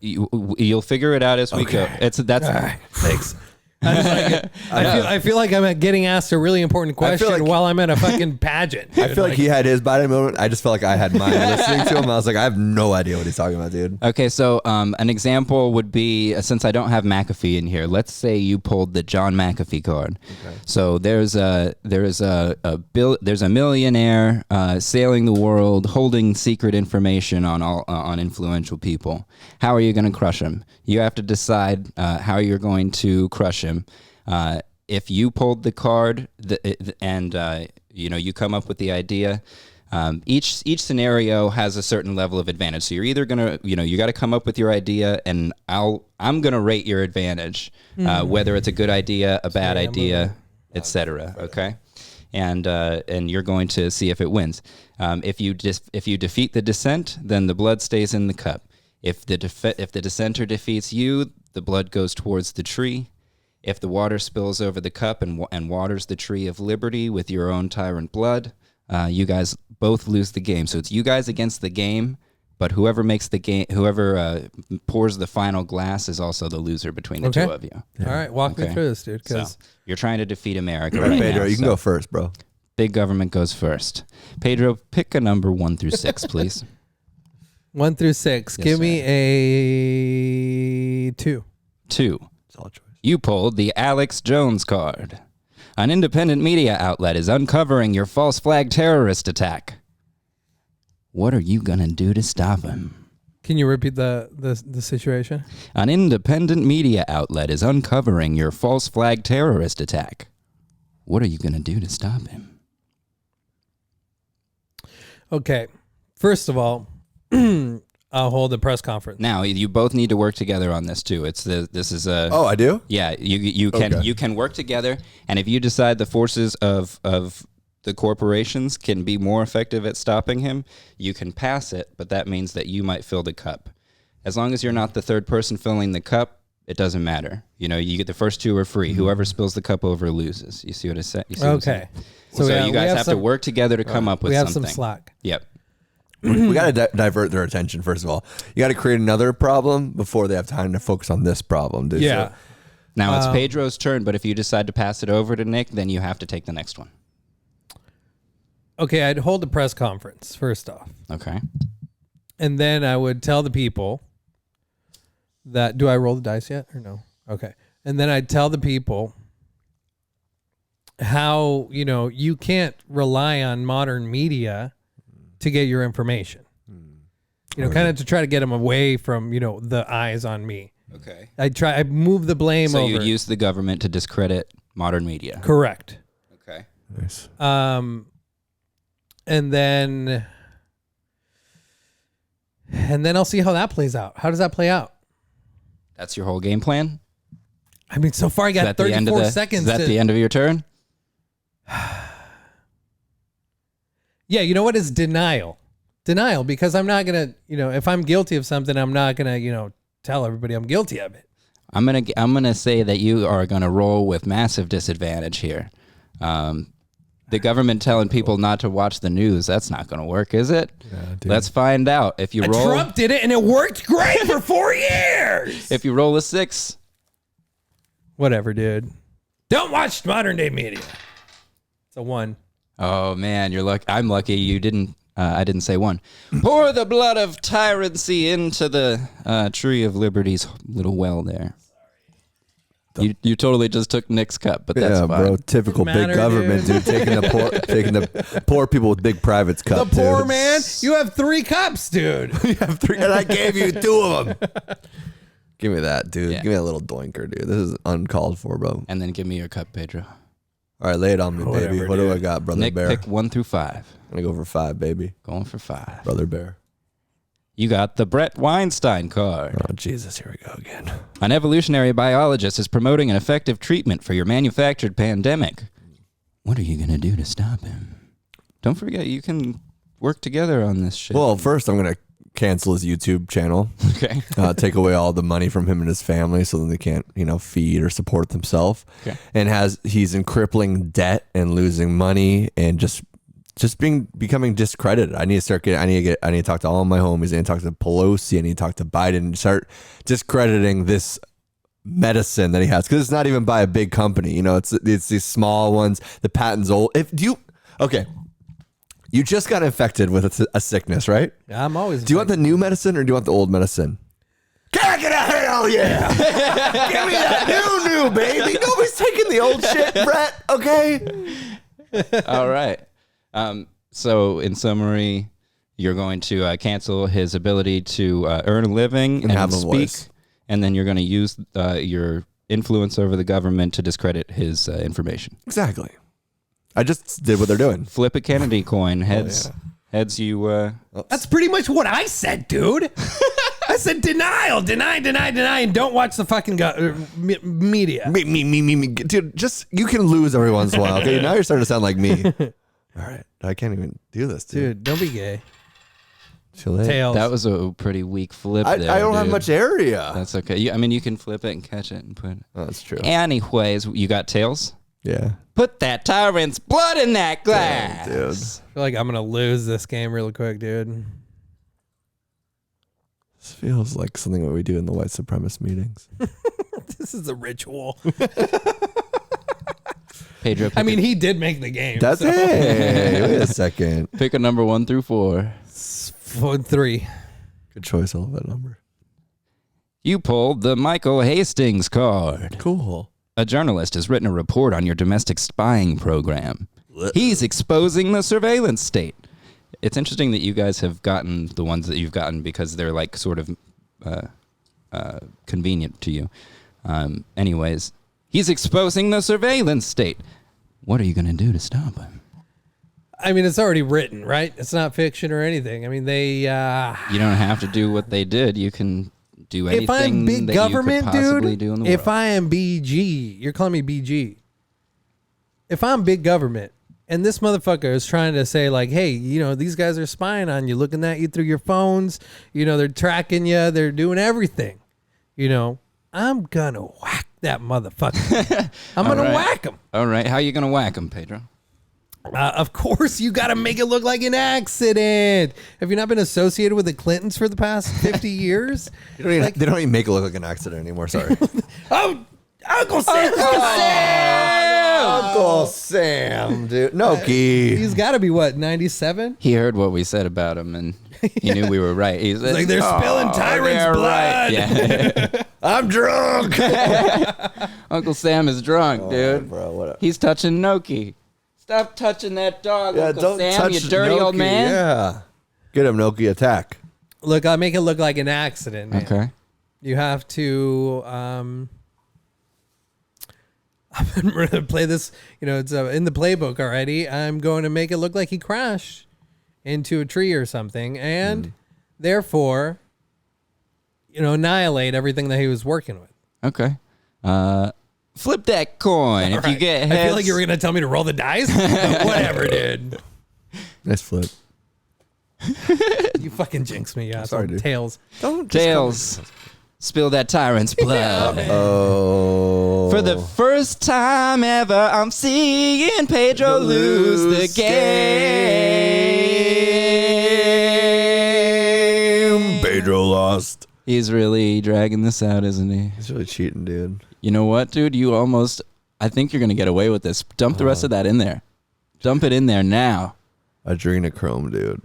You'll figure it out as we go. Thanks. I feel like I'm getting asked a really important question while I'm at a fucking pageant. Dude. I feel like he had his body moment. I just felt like I had mine listening to him. I was like, I have no idea what he's talking about, dude. Okay, so an example would be, since I don't have McAfee in here, let's say you pulled the John McAfee card. Okay. So there's a millionaire sailing the world, holding secret information on influential people. How are you going to crush him? You have to decide how you're going to crush him. If you pulled the card and you come up with the idea, each scenario has a certain level of advantage. So you're either gonna, you got to come up with your idea, and I'm gonna rate your advantage, whether it's a good idea, a bad idea, etc. Okay, and you're going to see if it wins. If you defeat the dissent, then the blood stays in the cup. If the dissenter defeats you, the blood goes towards the tree. If the water spills over the cup and waters the tree of liberty with your own tyrant blood, you guys both lose the game. So it's you guys against the game, but whoever pours the final glass is also the loser between the two of you. All right, walk me through this, dude. So you're trying to defeat America All right, right Pedro, now, you can go first, bro. Big government goes first. Pedro, pick a number 1 through 6, please. 1 through 6. Yes, Give sir. me a 2. 2. Solid choice. You pulled the Alex Jones card. An independent media outlet is uncovering your false flag terrorist attack. What are you going to do to stop him? Can you repeat the situation? An independent media outlet is uncovering your false flag terrorist attack. What are you going to do to stop him? Okay. First of all, I'll hold a press conference. Now, you both need to work together on this too. This is a Oh, I do? Yeah, you can work together, and if you decide the forces of the corporations can be more effective at stopping him, you can pass it, but that means that you might fill the cup. As long as you're not the third person filling the cup, it doesn't matter. You know, you get the first 2 are free. Whoever spills the cup over loses. You see what I said? Okay. So you guys have to work together to come up with something. We have some slack. Yep. We got to divert their attention, first of all. You got to create another problem before they have time to focus on this problem, dude. Yeah. So, Now it's Pedro's turn, but if you decide to pass it over to Nick, then you have to take the next one. Okay, I'd hold a press conference, first off. Okay. And then I would tell the people that, do I roll the dice yet or no? Okay. And then I'd tell the people how, you can't rely on modern media to get your information. Kind of to try to get them away from, the eyes on me. Okay. I move the blame So over. you use the government to discredit modern media. Correct. Okay. nice. And then I'll see how that plays out. How does that play out? That's your whole game plan? I mean, so far I got 34 seconds. Is that the end of your turn? Yeah, you know what is denial? Denial, because I'm not going to, if I'm guilty of something, I'm not going to, tell everybody I'm guilty of it. I'm gonna say that you are gonna roll with massive disadvantage here. The government telling people not to watch the news, that's not gonna work, is it? Yeah, dude. Let's find out. If you roll, Trump did it and it worked great for 4 years. if you roll a 6, Whatever, dude. Don't watch modern day media. It's a 1. oh man, you're lucky. I'm lucky you didn't. I didn't say 1. Pour the blood of tyrancy into the tree of liberty's little well there. You totally just took Nick's cup, but that's fine. Bro. Typical Doesn't big matter, government, dude. Taking the poor people with big privates The cup. poor dude. man, you have 3 cups, dude. You have 3, and I gave you 2 of them. Give me that, dude. Yeah. Give me a little doinker, dude. This is uncalled for, bro. And then give me your cup, Pedro. All right, lay it on me, Whatever, baby. What do dude. I got, brother Nick, bear? pick 1 through 5. I'm gonna go for 5, baby. Going for 5. Brother bear. You got the Brett Weinstein card. Oh Jesus, here we go again. An evolutionary biologist is promoting an effective treatment for your manufactured pandemic. What are you going to do to stop him? Don't forget, you can work together on this shit. Well, first I'm gonna cancel his YouTube channel. Okay. Take away all the money from him and his family, so then they can't, feed or support themselves. Okay. And he's in crippling debt and losing money and just becoming discredited. I need to talk to all my homies. I need to talk to Pelosi. I need to talk to Biden and start discrediting this medicine that he has, because it's not even by a big company. It's these small ones. The patent's old. You just got infected with a sickness, right? I'm always. Do you want the new medicine or do you want the old medicine? Can I get a hell yeah? Give me that new baby. Nobody's taking the old shit, Brett. Okay. All right. So in summary, you're going to cancel his ability to earn a living and have a speak, voice. and then you're going to use your influence over the government to discredit his information. Exactly. I just did what they're doing. Flip a Kennedy coin. Heads. Heads. You. That's pretty much what I said, dude. I said denial, deny, and don't watch the fucking media. Me. Dude, you can lose every once in a while. Okay, now you're starting to sound like me. All right. I can't even do this, dude. Dude, don't be gay. Too late. Tails. That was a pretty weak flip I there, don't have dude. much area. That's okay. You can flip it and catch it and put it. Oh, that's true. Anyways, you got tails? Yeah. Put that tyrant's blood in that glass. Damn, dude. I feel like I'm gonna lose this game real quick, dude. This feels like something that we do in the white supremacist meetings. This is a ritual. Pedro, I mean, he did make the game. That's so. Hey, wait a second. pick a number 1 through 4. 3. Good choice. I love that number. You pulled the Michael Hastings card. Cool. A journalist has written a report on your domestic spying program. He's exposing the surveillance state. It's interesting that you guys have gotten the ones that you've gotten because they're like sort of convenient to you. Anyways, he's exposing the surveillance state. What are you going to do to stop him? I mean, it's already written, right? It's not fiction or anything. I mean, they. You don't have to do what they did. You can do anything If I'm big that government, you could possibly dude, do in the if world. I am BG, you're calling me BG. If I'm big government and this motherfucker is trying to say like, hey, you know, these guys are spying on you, looking at you through your phones, you know, they're tracking you, they're doing everything, you know, I'm gonna whack that motherfucker. I'm gonna right. whack him. All right, how are you going to whack him, Pedro? Of course, you got to make it look like an accident. Have you not been associated with the Clintons for the past 50 years? They don't even make it look like an accident anymore. Sorry. Oh, Uncle Sam! Uncle Sam, dude. Noki. He's got to be, what, 97? He heard what we said about him, and he knew we were right. He's Like, they're spilling tyrants' blood. Right. Yeah. I'm drunk. Uncle Sam is drunk, dude. Bro, whatever. He's touching Noki. Stop touching that dog, Yeah, Uncle don't Sam, touch you dirty old Noki. man. Yeah. Get him, Noki. Attack. Look, I'll make it look like an accident, man. Okay. You have to... I'm going to play this, you know, it's in the playbook already. I'm going to make it look like he crashed into a tree or something, and therefore, you know, annihilate everything that he was working with. Okay. Flip that coin. If you Right. get heads, I feel like you were going to tell me to roll the dice. But whatever, dude. Nice flip. You fucking jinxed me, yeah. Sorry, dude. Tails. Don't Tails, spill that tyrant's blood. Oh. For the first time ever, I'm seeing Pedro lose the game. Pedro lost. He's really dragging this out, isn't he? He's really cheating, dude. You know what, dude? I think you're going to get away with this. Dump the rest of that in there. Dump it in there now. Adrenochrome, dude.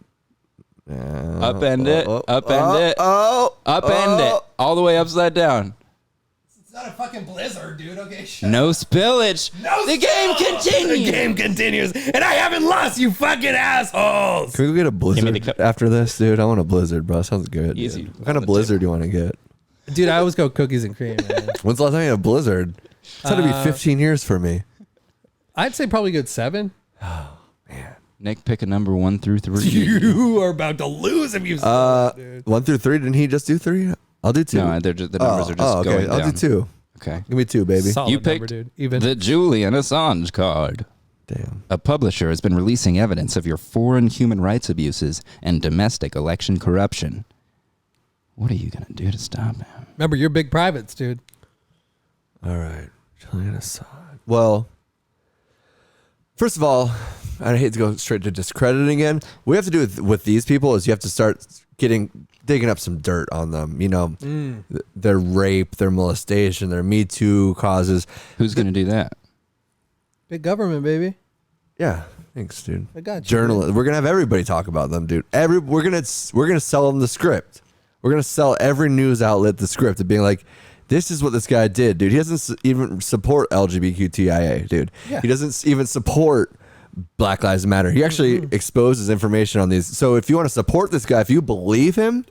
Upend it. Upend it. Upend it. All the way upside down. It's not a fucking blizzard, dude. Okay, No spillage. The game continues. The game continues, and I haven't lost, you fucking assholes. Can we go get a blizzard the cup. after this, dude? I want a blizzard, bro. Sounds good. Easy. Dude. What kind of blizzard do you want to get? Dude, I always go cookies and cream, man. When's the last time you had a blizzard? It's had to be 15 years for me. I'd say probably good 7. Nick, pick a number 1 through 3. You are about to lose if you stop, dude. 1 through 3. Didn't he just do 3? I'll do 2. No, the numbers are just okay. going down. I'll do 2. Okay. Give me 2, baby. Solid You number, picked dude. Even. the Julian Assange card. Damn. A publisher has been releasing evidence of your foreign human rights abuses and domestic election corruption. What are you going to do to stop him? Remember, you're big privates, dude. All right. Julian Assange. Well, first of all, I hate to go straight to discrediting again. What we have to do with these people is you have to start digging up some dirt on them. You know, their rape, their molestation, their Me Too causes. Who's going to do that? Big government, baby. Yeah. Thanks, dude. I got you. Journalists. We're gonna have everybody talk about them, dude. We're gonna sell them the script. We're gonna sell every news outlet the script of being like, this is what this guy did, dude. He doesn't even support LGBTQIA, dude. Yeah. He doesn't even support Black Lives Matter. He actually exposes information on these. So if you want to support this guy, if you believe him,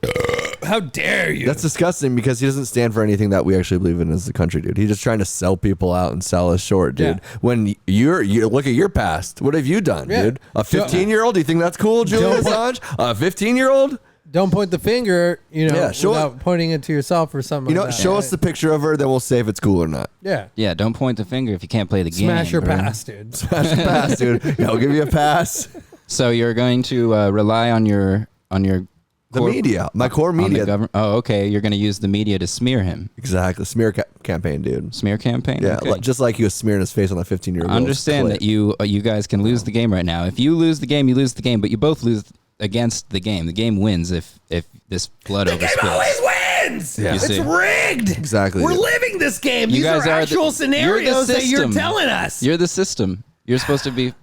How dare you? that's disgusting because he doesn't stand for anything that we actually believe in as a country, dude. He's just trying to sell people out and sell us short, dude. Yeah. When you look at your past, what have you done, Yeah. dude? A 15-year-old? Do you think that's cool, Julian Assange? A 15-year-old? Don't point the finger, you know, Yeah, show without pointing it to yourself or something. You know, like that, show right? us the picture of her, then we'll say if it's cool or not. Yeah. Yeah, don't point the finger if you can't play the game. Smash your bro. pass, dude. Smash the pass, dude. Yeah, I'll give you a pass. So you're going to rely on your The media. My core media. Oh, okay. You're going to use the media to smear him. Exactly. Smear campaign, dude. Smear campaign? Yeah, Okay. just like he was smearing his face on a 15-year-old. I understand that you guys can lose the game right now. If you lose the game, you lose the game, but you both lose against the game. The game wins if this blood overspills. The game always wins. Yeah. It's rigged. Exactly. We're living this game. You These guys are are actual the scenarios that you're system. telling us. You're the system. You're supposed to be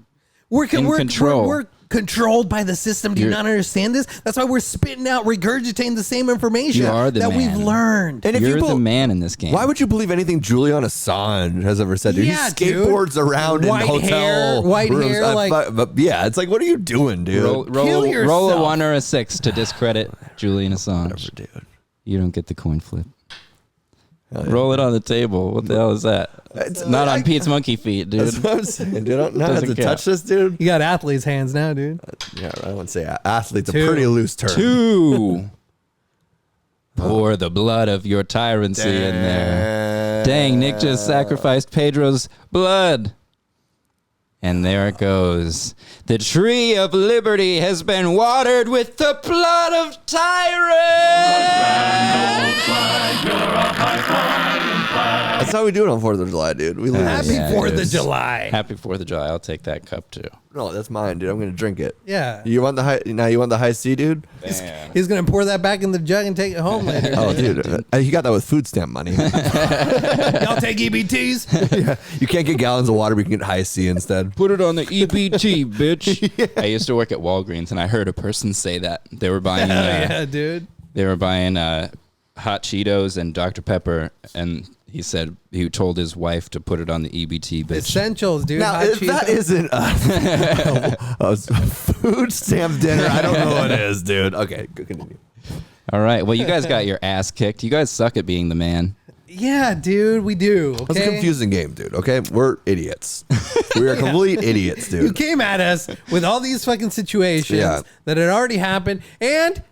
We're control. We're controlled by the system. Do you not understand this? That's why we're spitting out, regurgitating the same information You are the that man. we've learned. And if You're you the man in this game. Why would you believe anything Julian Assange has ever said? Dude? Yeah, He skateboards around White in hotel white rooms. hair, like- but yeah, it's like, what are you doing, dude? Kill roll yourself. a 1 or a 6 to discredit Julian Assange. Whatever, dude. You don't get the coin flip. Roll it on the table. What the hell is that? It's Not on Pete's monkey feet, dude. That's what I'm saying, dude. I don't know how Doesn't to count. touch this, dude. You got athletes' hands now, dude. Yeah, I wouldn't say athlete's a Two. pretty loose term. 2. Pour the blood of your tyrancy in there. Dang, Nick just sacrificed Pedro's blood. And there it goes. The tree of liberty has been watered with the blood of tyrants. That's how we do it on 4th of July, dude. We lose. Happy Yeah, 4th it of is. July. Happy 4th of July. I'll take that cup too. No, that's mine, dude. I'm gonna drink it. Yeah. You want the high? Now you want the high C, dude? Damn. He's going to pour that back in the jug and take it home later. Oh, dude, you got that with food stamp money. Y'all take EBTs? Yeah, you can't get gallons of water, but you can get high C instead. Put it on the EBT, bitch. I used to work at Walgreens, and I heard a person say that they were buying Yeah, dude. hot Cheetos and Dr. Pepper, and he said he told his wife to put it on the EBT, bitch. Essentials, dude. Now, Hot if Cheetos. that isn't a food stamp dinner, I don't know what is, dude. Okay, go continue. All right. Well, you guys got your ass kicked. You guys suck at being the man. Yeah, dude, we do. Okay? It's a confusing game, dude. Okay, we're idiots. We are complete idiots, dude. You came at us with all these fucking situations Yeah. that had already happened, and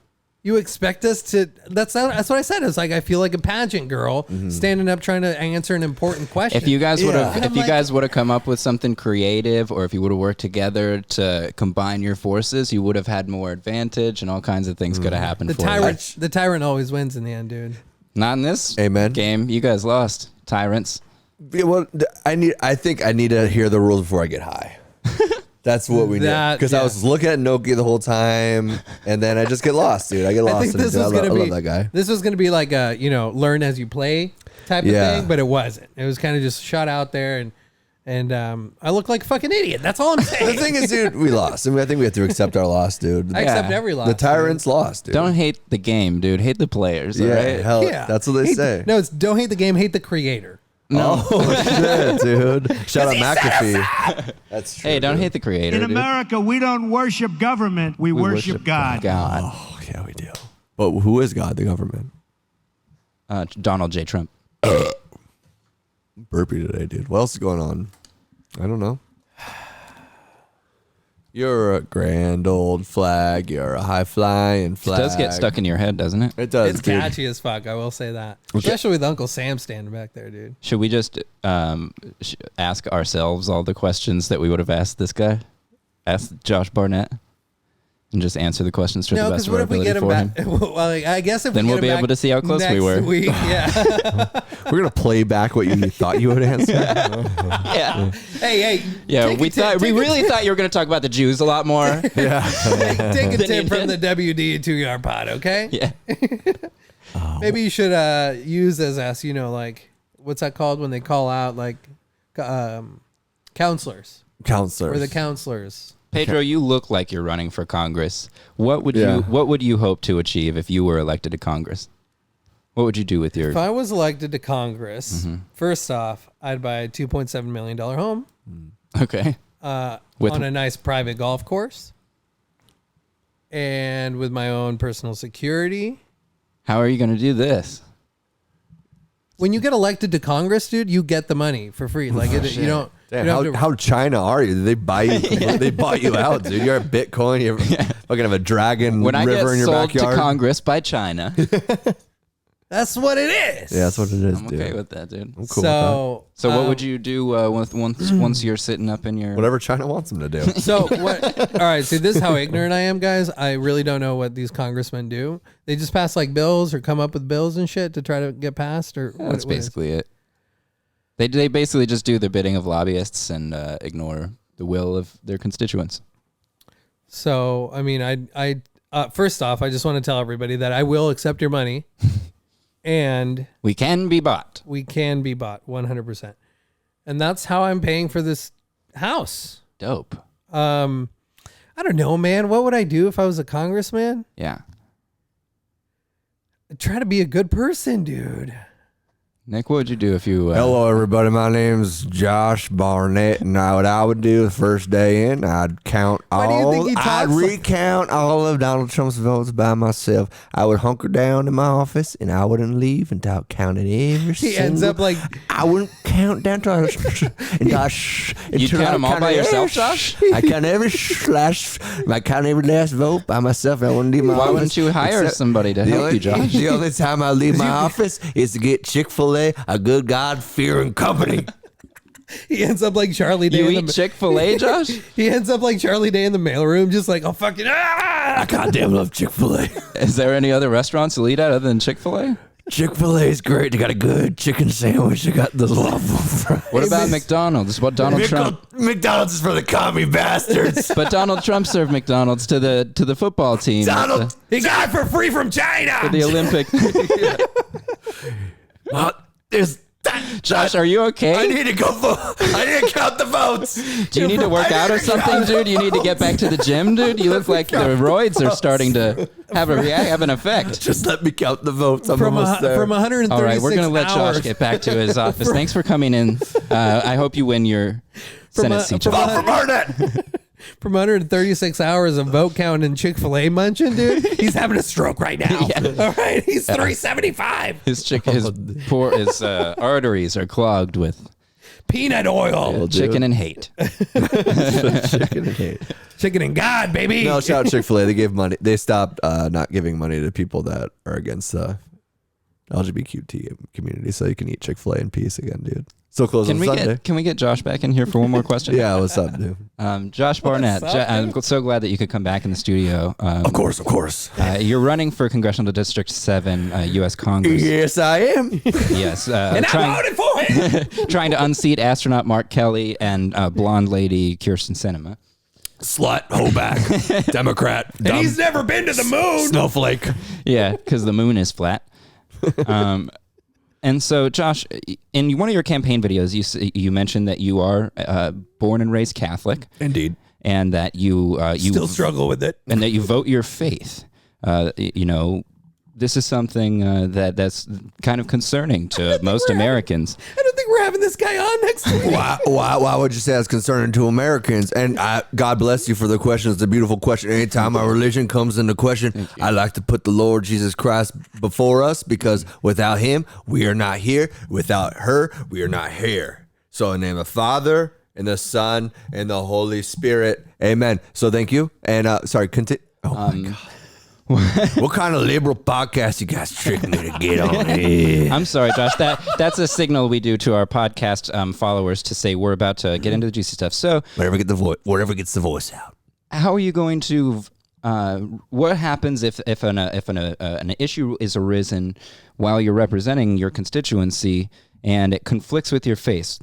you expect us to. That's what I said. It's like I feel like a pageant girl standing up trying to answer an important question. If you guys would have, Yeah. if you guys would have come up with something creative, or if you would have worked together to combine your forces, you would have had more advantage, and all kinds of things could have happened. the tyrant always wins in the end, dude. Not in this Amen. game. You guys lost, tyrants. Yeah, well, I think I need to hear the rules before I get high. That's what we need. Because I was looking at Nokia the whole time, and then I just get lost, dude. I get lost. I think this was I gonna be love that guy. This was gonna be like a learn as you play type of Yeah. thing, but it wasn't. It was kind of just shot out there, and I look like a fucking idiot. That's all I'm saying. The thing is, dude, we lost. I mean, I think we have to accept our loss, dude. I accept every loss. The tyrants lost, dude. Don't hate the game, dude. Hate the players. Yeah, all right? hell, Yeah, that's what they say. No, it's don't hate the game, hate the creator. Oh shit, dude! Shout out McAfee. That's true. Hey, don't dude. hate the creator. In dude. America, we don't worship government. We worship God. God. Oh yeah, we do. But who is God? The government. Donald J. Trump. Burpee today, dude. What else is going on? I don't know. You're a grand old flag. You're a high flying It flag. does get stuck in your head, doesn't it? It does. It's dude. catchy as fuck. I will say that, especially with Uncle Sam standing back there, dude. Should we just ask ourselves all the questions that we would have asked this guy? Ask Josh Barnett? And just answer the questions to No, the because best of what our if we ability get him for back? him. Well, I guess if Then we we'll get be him able back to see how close we next were. Week, yeah. We're gonna play back what you thought you would answer. Yeah. Hey. Yeah, take a we tip- thought we take a really thought you were going to talk about the Jews a lot more. Yeah. Take a Than tip you from the did. WDUTUR pod, okay? Yeah. Maybe you should use as us, like what's that called when they call out like counselors Counselors. or the counselors. Pedro, you look like you're running for Congress. What would Yeah. you hope to achieve if you were elected to Congress? What would you do with your If I was elected to Congress, first off, I'd buy a $2.7 million home Okay. With- on a nice private golf course and with my own personal security. How are you going to do this? When you get elected to Congress, dude, you get the money for free. Like you don't. Damn, you don't have to- how China are you? Did they buy you? They bought you out, dude. You're a Bitcoin. You're fucking have a dragon When I river get in your sold backyard. to Congress by China, That's what it is. Yeah, that's what it is, I'm dude. okay with that, dude. I'm cool with So what would you do once you're sitting up in your... that. Whatever China wants them to do. So what? All right. See, this is how ignorant I am, guys. I really don't know what these congressmen do. They just pass like bills or come up with bills and shit to try to get passed, or That's basically it. They basically just do the bidding of lobbyists and ignore the will of their constituents. So I mean, I first off, I just want to tell everybody that I will accept your money, and We can be bought. we can be bought 100%, and that's how I'm paying for this house. Dope. I don't know, man. What would I do if I was a congressman? Yeah. I'd try to be a good person, dude. Nick, what would you do if you... Hello, everybody. My name's Josh Barnett, and what I would do the first day in, I'd count Why do you think all. he I'd talks like- recount all of Donald Trump's votes by myself. I would hunker down in my office, and I wouldn't leave until I counted every. He ends up like I wouldn't count down to You count them all by yourself, Josh? I count every I count every last vote by myself. I wouldn't leave my Why office. wouldn't you hire except- somebody to help you, Josh? The only time I leave my office is to get Chick-fil-A, a good God-fearing company. he ends up like Charlie Day. You in eat Chick-fil-A, Josh? He ends up like Charlie Day in the mailroom, just like, oh fucking I goddamn love Chick-fil-A. Is there any other restaurants to eat at other than Chick-fil-A? Chick-fil-A is great. They got a good chicken sandwich. They got the love fries. What about McDonald's? What Donald Trump... McDonald's is for the commie bastards. But Donald Trump served McDonald's to the football team. Donald, he got it for free from China. For the Olympic... there's Josh, are you okay? I need to go vote. I need to count the votes. Do you need to work out or something, dude? You need to get back to the gym, dude? You look like the roids are starting to have an effect. Just let me count the votes. I'm from almost there. 136 All right, we're going to let hours. Josh get back to his office. Thanks for coming in. I hope you win your Senate seat. from Josh. Vote for Barnett. From 136 hours of vote counting and Chick-fil-A munching, dude, he's having a stroke right now. All right, he's 375. His arteries are clogged with Peanut oil. chicken and hate. Chicken and hate. Chicken and God, baby. No, shout out Chick-fil-A. They gave money. They stopped not giving money to people that are against the LGBTQ community, so you can eat Chick-fil-A in peace again, dude. So close on Sunday. Can we get Josh back in here for one more question? Yeah, what's up, dude? Josh Barnett. What's up, I'm so glad that you could come back in the studio. Of course. You're running for Congressional District 7, U.S. Congress. Yes, I am. Yes. and I voted for him. Trying to unseat astronaut Mark Kelly and blonde lady Kirsten Sinema. Slut, hoback, Democrat, And dumb he's never been to the moon. snowflake. Yeah, because the moon is flat. And so, Josh, in one of your campaign videos, you mentioned that you are born and raised Catholic. Indeed. And that you Still struggle with it. and that you vote your faith. This is something that's kind of concerning to most Americans. I don't think we're having this guy on next week. Why would you say that's concerning to Americans? And God bless you for the question. It's a beautiful question. Anytime our religion comes into question, I like to put the Lord Jesus Christ before us, because without him, we are not here. Without her, we are not here. So in the name of the Father, and the Son, and the Holy Spirit. Amen. So thank you. And sorry, continue. Oh my God. What kind of liberal podcast you guys tricked me to get on here? I'm sorry, Josh. That's a signal we do to our podcast followers to say we're about to get into the juicy stuff. So Whatever gets the voice out. how are you going to? What happens if an issue is arisen while you're representing your constituency and it conflicts with your faith?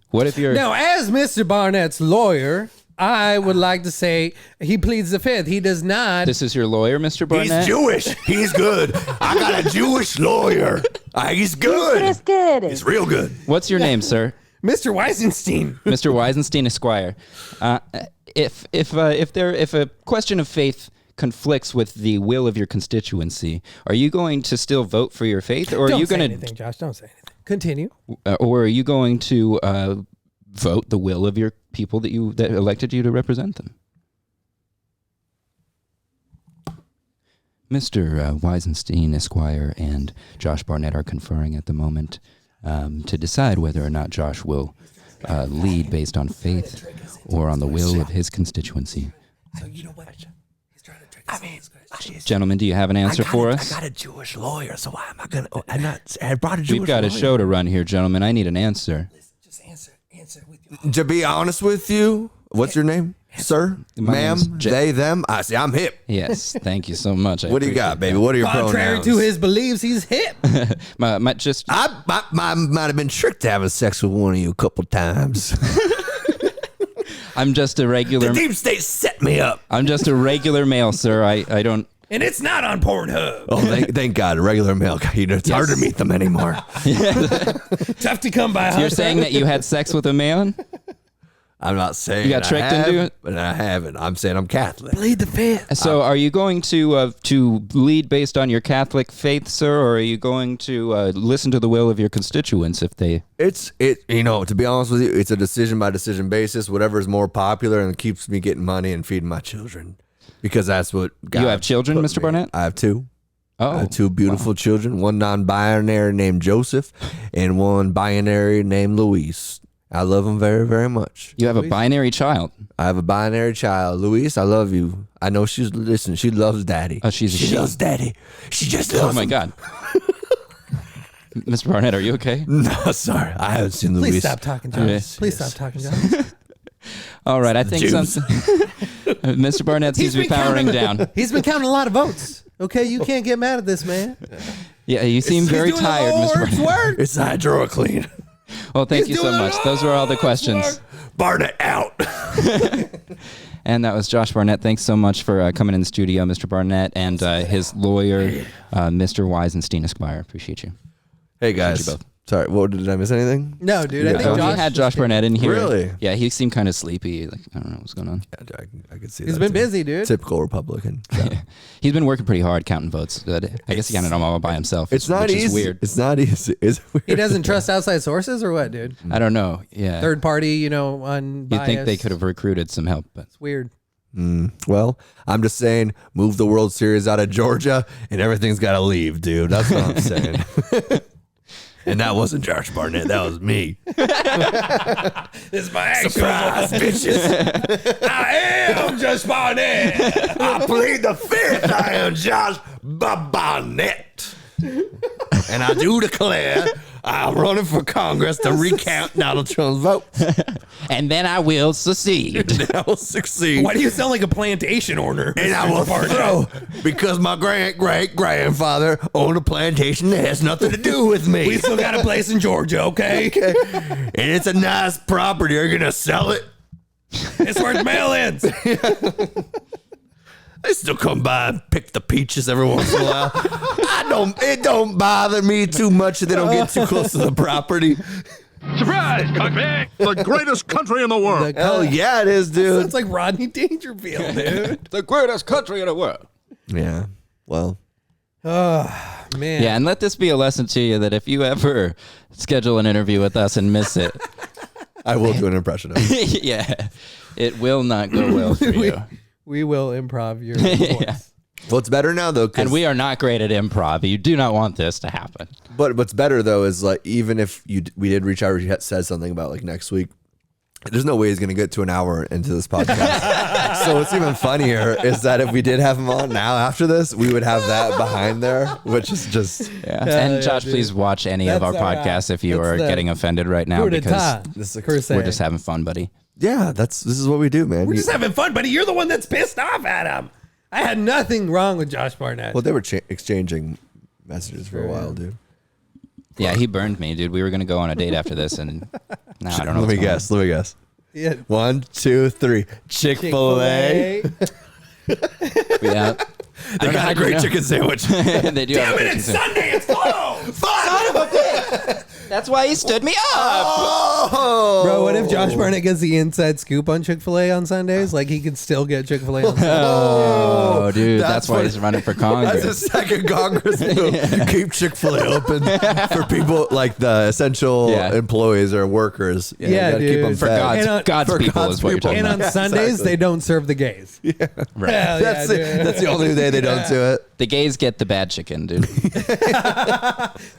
What if you're Now, as Mr. Barnett's lawyer, I would like to say he pleads the fifth. He does not. This is your lawyer, Mr. Barnett? He's Jewish. He's good. I got a Jewish lawyer. He's good. Chris good. He's real good. What's your name, sir? Mr. Weisenstein. Mr. Weisenstein Esquire. If a question of faith conflicts with the will of your constituency, are you going to still vote for your faith, or are Don't you say going anything, Josh. Don't say anything. Continue. or are you going to vote the will of your people that elected you to represent them? Mr. Weisenstein Esquire and Josh Barnett are conferring at the moment to decide whether or not Josh will lead based on faith or on the will of his constituency. So you know what? He's trying to trick I mean, Gentlemen, do you have an answer for us? I got a Jewish lawyer, so why am I gonna? I brought a Jewish. We've got a lawyer. show to run here, gentlemen. I need an answer. Just answer with your To be honest with you, what's your name, sir, My ma'am, name's they, them? I see. I'm hip. Yes, thank you so much. What do you got, baby? What are your Contrary pronouns? to his beliefs, he's hip. I might have been tricked to having sex with one of you a couple times. I'm just a regular. The deep state set me up. I'm just a regular male, sir. I don't. And it's not on Pornhub. Oh, thank God, a regular male. It's hard to meet them anymore. Tough to come by. So you're saying that you had sex with a man? I'm not saying You got tricked into it? but I haven't. I'm saying I'm Catholic. Plead the fifth. So are you going to lead based on your Catholic faith, sir, or are you going to listen to the will of your constituents if they? To be honest with you, it's a decision by decision basis. Whatever is more popular and keeps me getting money and feeding my children, because that's what God You have children, put Mr. me. Barnett? I have two. Oh, I have two beautiful children. One non-binary named Joseph, and one binary named Luis. I love them very, very much. You have a binary child. I have a binary child. Luis, I love you. I know she's listening. She loves daddy. Oh, she loves daddy. She just loves Oh my him. God. Mr. Barnett, are you okay? No, sorry. I haven't seen Luis. Please stop talking, Josh. Yes. Please stop talking, Josh. All right, I think Jews. something. Mr. Barnett seems to be powering down. He's been counting a lot of votes. Okay, you can't get mad at this man. Yeah, you seem very He's doing tired, the Mr. Lord's Barnett. work. It's hydroclean. Well, thank He's you so doing the much. Those were all the Lord's questions. work. Barnett out. And that was Josh Barnett. Thanks so much for coming in the studio, Mr. Barnett, and his lawyer, Mr. Weisenstein Esquire. Appreciate you. Hey guys. you both. Sorry, did I miss anything? No, dude. I Yeah. think We Josh had Josh Barnett in here. Really? Yeah, he seemed kind of sleepy. Like, I don't know what's going on. Yeah, I could see He's that been too. busy, dude. Typical Republican. Yeah. He's been working pretty hard counting votes. But I guess he counted them all by himself. It's not which easy. Is weird. It's not easy. It's weird. He doesn't trust outside sources or what, dude? I don't know. Yeah. Third party, unbiased. You'd think they could have recruited some help, but It's weird. Well, I'm just saying, move the World Series out of Georgia, and everything's got to leave, dude. That's what I'm saying. And that wasn't Josh Barnett. That was me. This is my actual Surprise, bitches. I am Josh Barnett. I plead the fifth. I am Josh Barnett. And I do declare I'm running for Congress to recount Donald Trump's vote. and then I will succeed. And I will succeed. Why do you sound like a plantation owner? And I will throw, because my great-great-grandfather owned a plantation that has nothing to do with me. We still got a place in Georgia, okay? And it's a nice property. Are you going to sell it? It's worth millions. I still come by and pick the peaches every once in a while. It don't bother me too much if they don't get too close to the property. Surprise, cockpit! The greatest country in the world. Hell yeah, it is, dude. It's like Rodney Dangerfield, dude. The greatest country in the world. Yeah. Well, Oh, man. Yeah, and let this be a lesson to you that if you ever schedule an interview with us and miss it, I will do an impression of it. yeah, it will not go well for you. We will improv your voice. Yeah. Well, it's better now, though. 'Cause, And we are not great at improv. You do not want this to happen. but what's better, though, is like, even if we did reach out or you said something about like next week, there's no way he's going to get to an hour into this podcast. So what's even funnier is that if we did have him on now after this, we would have that behind there, which is just Yeah. Hell And yeah, Josh, dude. please watch any of our That's all right. podcasts if you That's are the getting offended right now coup because d'etat, this is per se. we're just having fun, buddy. yeah. This is what we do, man. We're just having fun, buddy. You're the one that's pissed off at him. I had nothing wrong with Josh Barnett. Well, they were exchanging messages for a while, dude. Yeah, he burned me, dude. We were going to go on a date after this, and now I don't know. Let me what's going guess. yeah. 1, 2, 3. Chick-fil-A. Chick-fil-A. on. Yeah. They got a great chicken sandwich. They do have a Damn it, good it's chicken sandwich. Sunday. It's closed. Son of a bitch! That's why he stood me up. Oh! Bro, what if Josh Barnett gets the inside scoop on Chick-fil-A on Sundays? Like, he could still get Chick-fil-A on Sundays. Oh, dude, That's that's why what- he's running for That's Congress. a second Congress move. You keep Chick-fil-A open for people like the essential Yeah. employees or workers. You Yeah, gotta keep dude. them For fed. God's, And on- God's for people God's is what you're people. talking And about. on Sundays, exactly. they don't serve the gays. Right. Hell yeah, That's dude. it. That's the only day they don't do it. The gays get the bad chicken, dude.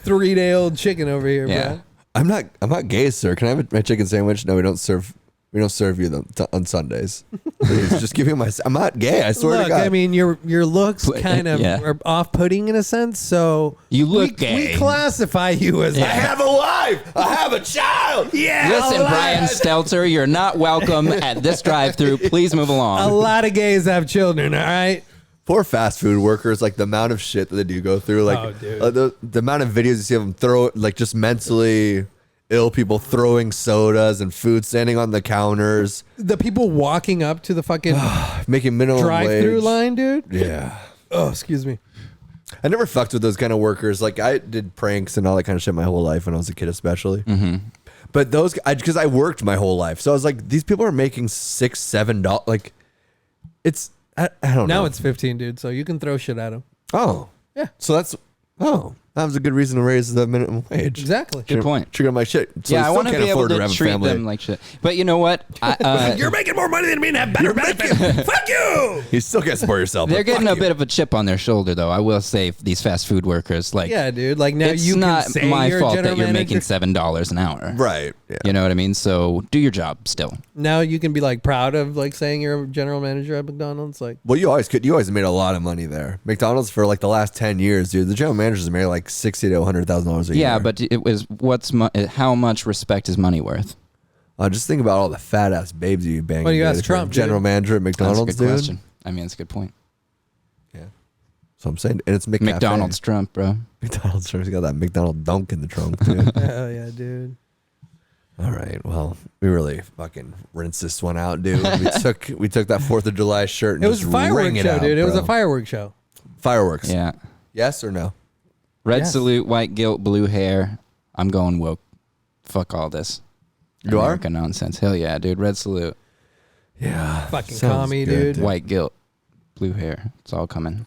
3-day-old chicken over here, Yeah. bro. I'm not gay, sir. Can I have my chicken sandwich? No, we don't serve We don't serve you them on Sundays. Please, just give me my. I'm not gay. I swear to Look, God. I mean, your looks kind of are off-putting in a sense. So you look gay. We classify you as. I have a wife. I have a child. Yeah. Listen, Brian Stelter, you're not welcome at this drive-through. Please move along. A lot of gays have children. All right. Poor fast food workers, like the amount of shit that they do go through, like the amount of videos you see of them throw, like just mentally ill people throwing sodas and food standing on the counters. The people walking up to the fucking making minimum drive-through wage. line, dude. Yeah. Oh, excuse me. I never fucked with those kind of workers. Like I did pranks and all that kind of shit my whole life when I was a kid, especially. Mm-hmm. But those, because I worked my whole life, so I was like, these people are making $6, $7. Like, it's I don't know. Now it's 15, dude. So you can throw shit at them. Oh yeah. So that was a good reason to raise the minimum wage. Exactly. Good point. Trigger my shit. So yeah, I want to be able to treat family. them like shit. But you know what? You're making more money than me and have better benefits. Fuck you. You still can't support yourself. They're getting a bit of a chip on their shoulder, though. I will say, these fast food workers, like, yeah, dude. Like now it's you not can say my you're fault a that general you're making manager. $7 an hour. Right. Yeah. You know what I mean? So do your job still. Now you can be like proud of like saying you're a general manager at McDonald's. Like, Well, you always could. You always made a lot of money there. McDonald's for like the last 10 years, dude. The general managers made like $60,000 to $100,000 a year. Yeah, but it was how much respect is money worth? Just think about all the fat ass babes you bang. Well, you asked Trump, general dude. manager at That's McDonald's, a good dude. question. I mean, it's a good point. Yeah. So I'm saying, and it's McCafe. McDonald's Trump, bro. McDonald's Trump's got that McDonald dunk in the trunk, dude. hell yeah, dude. All right, well, we really fucking rinsed this one out, dude. We took that 4th of July shirt and It was just a fireworks wring it show, out, dude. It was a bro. fireworks show. Fireworks. Yeah. Yes or no? Red Yes. salute, white guilt, blue hair. I'm going woke. Fuck all this. You are? American nonsense. Hell yeah, dude. Red salute, Yeah. Fucking Sounds commie, good, dude. white guilt, blue hair. It's all coming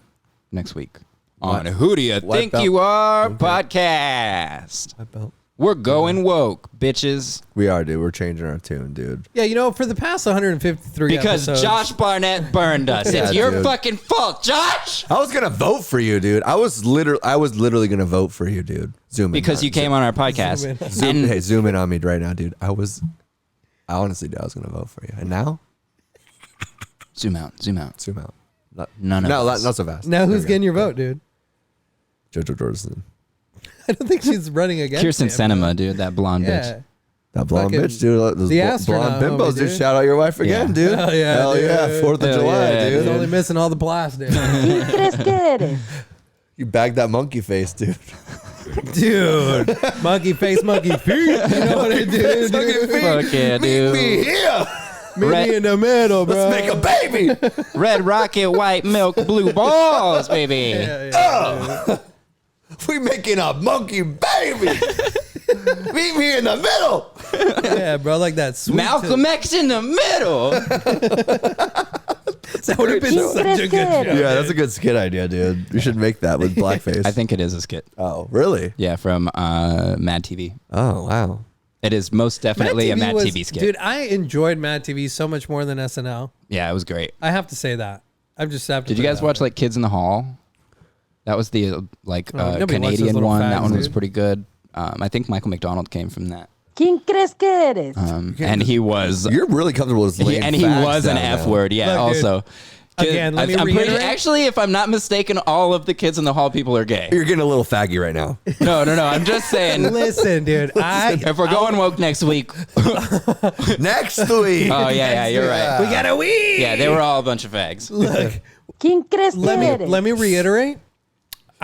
next week on Who Do You White Think belt. You Are podcast. My belt. We're going woke, bitches. We are, dude. We're changing our tune, dude. Yeah, you know, for the past 153 Because episodes, Josh Barnett burned us. Yeah, It's your dude. fucking fault, Josh. I was gonna vote for you, dude. I was literally gonna vote for you, dude. Zoom in. Because you came on our podcast. Zoom in. And Zoom in on me right now, dude. I honestly did. I was gonna vote for you, and now zoom out. zoom out. None of us. Not so fast. now There who's we go. getting your vote, dude? JoJo Jordan. I don't think she's running against Kirsten him. Sinema, dude, that blonde Yeah. bitch. That blonde Fucking bitch, dude. Those the blonde astronaut bimbos, homie, dude. dude. Shout out your wife again, Yeah. dude. Hell yeah, Hell yeah. dude. 4th of Hell July, yeah, He's dude. only missing all the plastic. ¿Quién crees que eres? You bagged that monkey face, dude. Dude. Monkey face, monkey feet. You know what I did? Fuck yeah, dude. Me here. Meet Red- me in the middle, bro. Let's make a baby. Red rocket, white milk, blue balls, baby. We making a monkey baby. Meet me in the middle. Yeah, bro, like that sweet. Malcolm X in the middle. That would have been ¿Quién such a crees good que show. eres? Yeah, that's a good skit idea, dude. You should make that with blackface. I think it is a skit. Oh, really? Yeah, from Mad TV. Oh, wow. It is most definitely a Mad was- TV skit. Dude, I enjoyed Mad TV so much more than SNL. Yeah, it was great. I have to say that. I'm just have to. Did you put guys it out watch there. like Kids in the Hall? That was the nobody watched those Canadian little one. That fags, one was dude. pretty good. I think Michael McDonald came from that. ¿Quién crees que eres? And he was You're really comfortable with laying and he facts was an down F now. word. Yeah, Look, dude, also. again, let me I'm pretty, reiterate. actually, if I'm not mistaken, all of the Kids in the Hall people are gay. You're getting a little faggy right now. No. I'm just saying. Listen, dude. If we're going woke next week, Next week. oh yeah, you're right. we got a wee. Yeah, they were all a bunch of fags. Look, ¿Quién crees que eres? let me reiterate.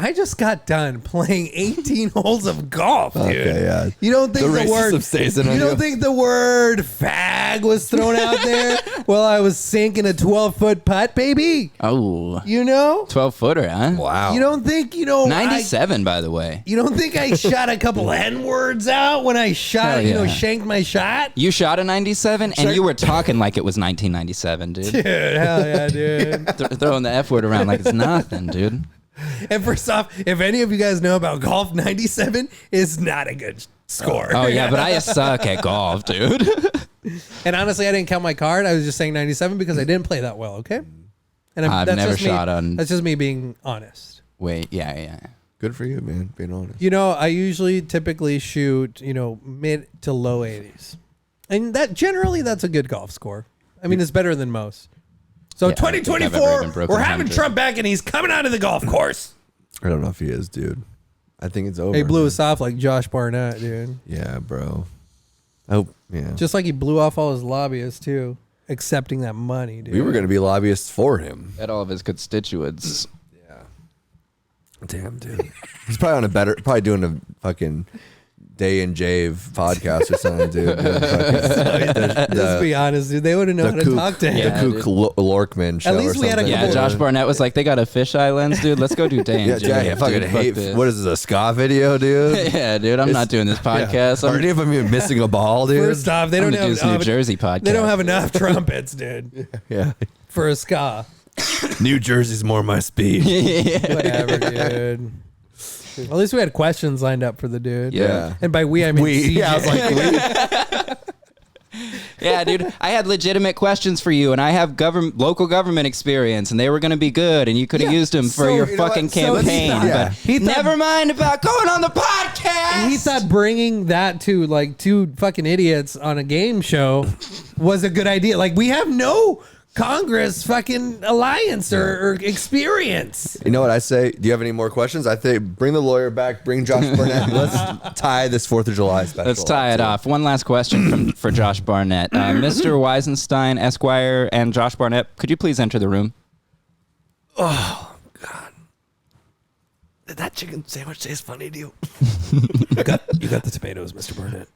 I just got done playing 18 holes of golf, dude. Okay, yeah. You don't think The the, word racism stays in on you don't you. think the word fag was thrown out there while I was sinking a 12-foot putt, baby? Oh, You know? 12-footer, huh? Wow. You don't think, 97, by the way. you don't think I shot a couple N-words out when I shot, Hell yeah. shanked my shot? You shot a 97, and you were talking like it was 1997, dude. Dude, hell yeah, dude. Throwing the F word around like it's nothing, dude. And first off, if any of you guys know about golf, 97 is not a good score. Oh yeah, but I suck at golf, dude. And honestly, I didn't count my card. I was just saying 97 because I didn't play that well, okay? And I've that's never just me- shot on- That's just me being honest. Wait, yeah. Good for you, man. Being honest. I usually typically shoot, mid to low 80s. And that's a good golf score. I mean, it's better than most. So Yeah, I don't think I've ever 2024, even broken we're having 100. Trump back, and he's coming out of the golf course. I don't know if he is, dude. I think it's over. He blew man. us off like Josh Barnett, dude. Yeah, bro. Oh, yeah. Just like he blew off all his lobbyists, too, accepting that money, dude. We were going to be lobbyists for him. At all of his constituents. Yeah. Damn, dude. He's probably probably doing a fucking Day and Jave podcast or something, dude. Let's be honest, dude. They wouldn't know how to talk to him. Yeah, the Kook Lorkman show. At least or we had a something. Yeah, Josh Barnett was like, they got a fisheye lens, dude. Let's go do Day and Yeah, Jay. I fucking dude. Fuck hate. this. What is this, a ska video, dude? Yeah, dude, I'm not doing this podcast. Are any of them even missing a ball, dude? First off, they I'm don't gonna do have this New Jersey podcast. They don't have enough trumpets, dude, Yeah. for a ska. New Jersey's more my speed. Whatever, dude. At least we had questions lined up for the dude. Yeah. And by we, I mean CJ. Yeah, I was like, Yeah, dude, I had legitimate questions for you, and I have local government experience, and they were going to be good, and you could have used them for So, your you know fucking what? So he campaign. thought- but yeah. He thought- never mind about going on the podcast. He thought bringing that to like two fucking idiots on a game show was a good idea. Like, we have no Congress fucking alliance or experience. you know what I say? Do you have any more questions? I think bring the lawyer back. Bring Josh Barnett. Let's tie this 4th of July special. Let's tie it off. One last question for Josh Barnett. Mr. Weisenstein, Esquire, and Josh Barnett, could you please enter the room? Did that chicken sandwich taste funny to you? You got the tomatoes, Mr. Barnett.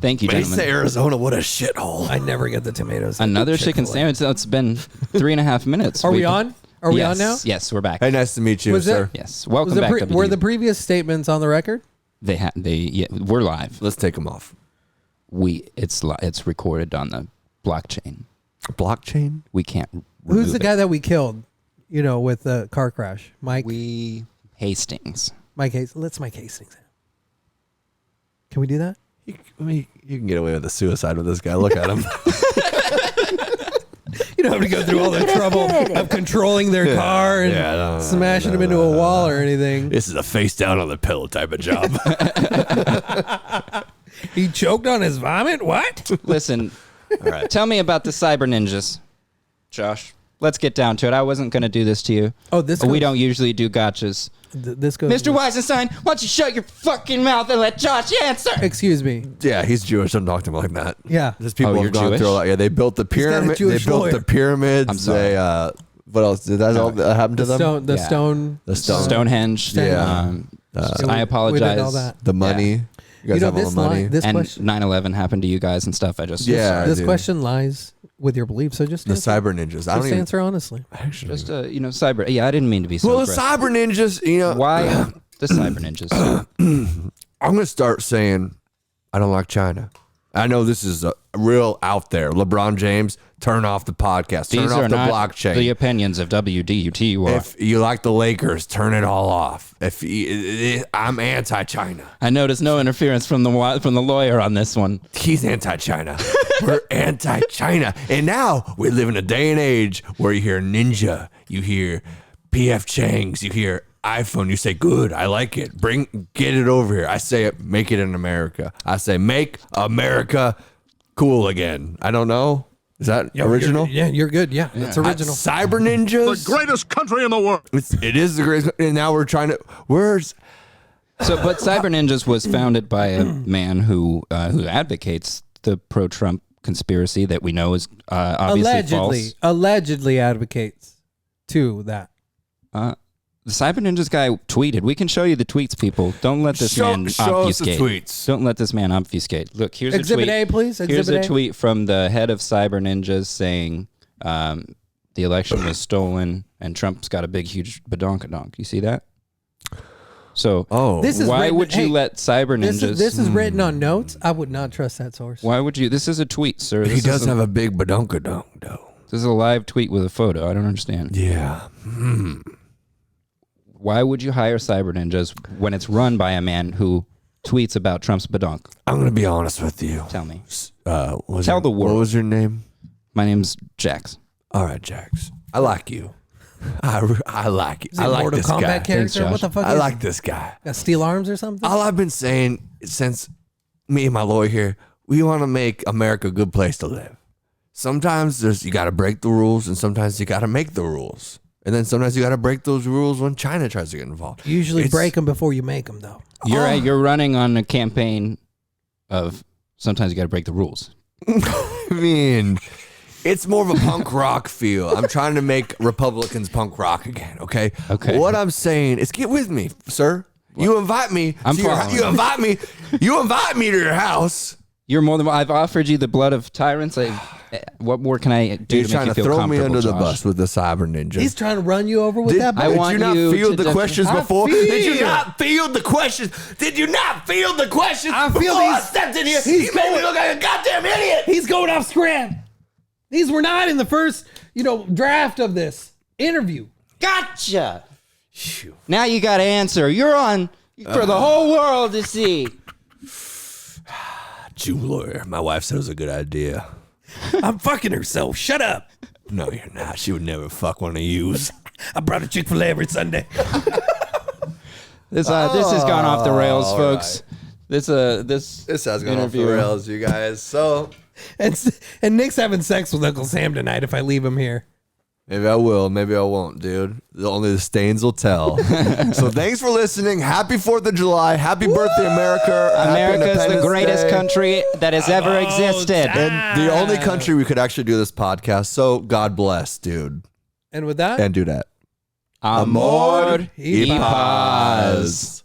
Thank you, Mesa, gentlemen. Arizona, what a shithole. I never get the tomatoes. Another chicken Chick-fil-A. sandwich. It's been 3.5 minutes. Are we on? Are we on now? Yes, we're back. Hey, nice to meet you, Was sir. Yes, welcome back. WDUTUR. Were the previous statements on the record? We're live. Let's take them off. It's recorded on the blockchain. Blockchain? We can't. Who's remove the it. guy that we killed? With the car crash, Mike. Hastings. Mike Hastings. Let's Mike Hastings. Can we do that? You can get away with a suicide with this guy. Look at him. You don't have to go through all the trouble of controlling their car and smashing them into a wall or anything. This is a face down on the pillow type of job. He choked on his vomit? What? Listen, tell me about the cyber ninjas, Josh. Let's get down to it. I wasn't going to do this to you. Oh, this we goes- don't usually do gotchas. This goes. Mr. Weisenstein, why don't you shut your fucking mouth and let Josh answer? Excuse me. Yeah, he's Jewish. Don't talk to him like that. Yeah. There's people Oh, who've you're gone Jewish? through a lot. Yeah, they built the got a pyramid. They Jewish built lawyer. the pyramids. I'm sorry. They what else? Did that all that happen to them? The Yeah. stone. The stone. Stonehenge. Yeah. I apologize. We did all that. The money. You guys have all the money. This And question. 9/11 happened to you guys and stuff. I just Yeah. This dude. question lies with your beliefs. So just The answer, cyber ninjas. I don't just even. answer honestly. Actually, just cyber. Yeah, I didn't mean to be so. well, the aggressive. cyber ninjas. You know, Why the cyber ninjas? I'm gonna start saying I don't like China. I know this is real out there. LeBron James, turn off the podcast. Turn These off are the not blockchain. the opinions of WDUTUR. If you like the Lakers, turn it all off. I'm anti-China. I noticed no interference from the lawyer on this one. He's anti-China. We're anti-China. And now we live in a day and age where you hear Ninja, you hear PF Chang's, you hear iPhone. You say, good, I like it. Get it over here. I say, make it in America. I say, make America cool again. I don't know. Is that original? You're good. Yeah, that's original. Cyber ninjas. The greatest country in the world. It is the greatest. And now we're trying to. But Cyber Ninjas was founded by a man who advocates the pro-Trump conspiracy that we know is obviously allegedly advocates to that. The Cyber Ninjas guy tweeted. We can show you the tweets, people. Don't let this man show us the obfuscate. tweets. Don't let this man obfuscate. Look, here's Exhibit a tweet. A, please. Here's Exhibit a A. tweet from the head of Cyber Ninjas saying the election was stolen and Trump's got a big, huge badonkadonk. You see that? So, This is why written- would you hey, let Cyber Ninjas? This is written on notes. I would not trust that source. Why would you? This is a tweet, sir. He does have a big badonkadonk, though. This is a live tweet with a photo. I don't understand. Yeah. Why would you hire Cyber Ninjas when it's run by a man who tweets about Trump's badonk? I'm going to be honest with you. Tell me. Tell the world. What was your name? My name's Jax. All right, Jax. I like you. I like you. Is he I a like Mortal this Kombat guy. character? Thanks, Josh. What the fuck? I is like he? this guy. Got steel arms or something? All I've been saying since me and my lawyer here, we want to make America a good place to live. Sometimes you got to break the rules, and sometimes you got to make the rules. And then sometimes you got to break those rules when China tries to get involved. Usually break them before you make them, though. You're running on a campaign of sometimes you got to break the rules. I mean, it's more of a punk rock feel. I'm trying to make Republicans punk rock again, okay? Okay. What I'm saying is get with me, sir. What? You invite me. You invite me to your house. You're more than I've offered you the blood of tyrants. What more can I do He's to make you feel trying to throw me under the Josh? bus with the cyber ninja. He's trying to run you over with that. I Did want you not you field to the questions before? feel. Did you not field the questions? Did you not field the questions I feel before I he's- stepped in here? he's You made me look like a goddamn idiot. He's going off script. These were not in the first, draft of this interview. Gotcha. Now you got to answer. You're on for the whole world to see. Jew lawyer. My wife said it was a good idea. I'm fucking her, so shut up. No, you're not. She would never fuck one of yous. I brought a Chick-fil-A every Sunday. This has gone off the rails, folks. This has gone off the rails, you guys. So, and Nick's having sex with Uncle Sam tonight if I leave him here. maybe I will. Maybe I won't, dude. Only the stains will tell. So thanks for listening. Happy 4th of July. Happy birthday, America. Happy America's the Independence greatest Day. country that has ever existed. And the only country we could actually do this podcast. So God bless, dude. And with that, And do that. Amor y paz.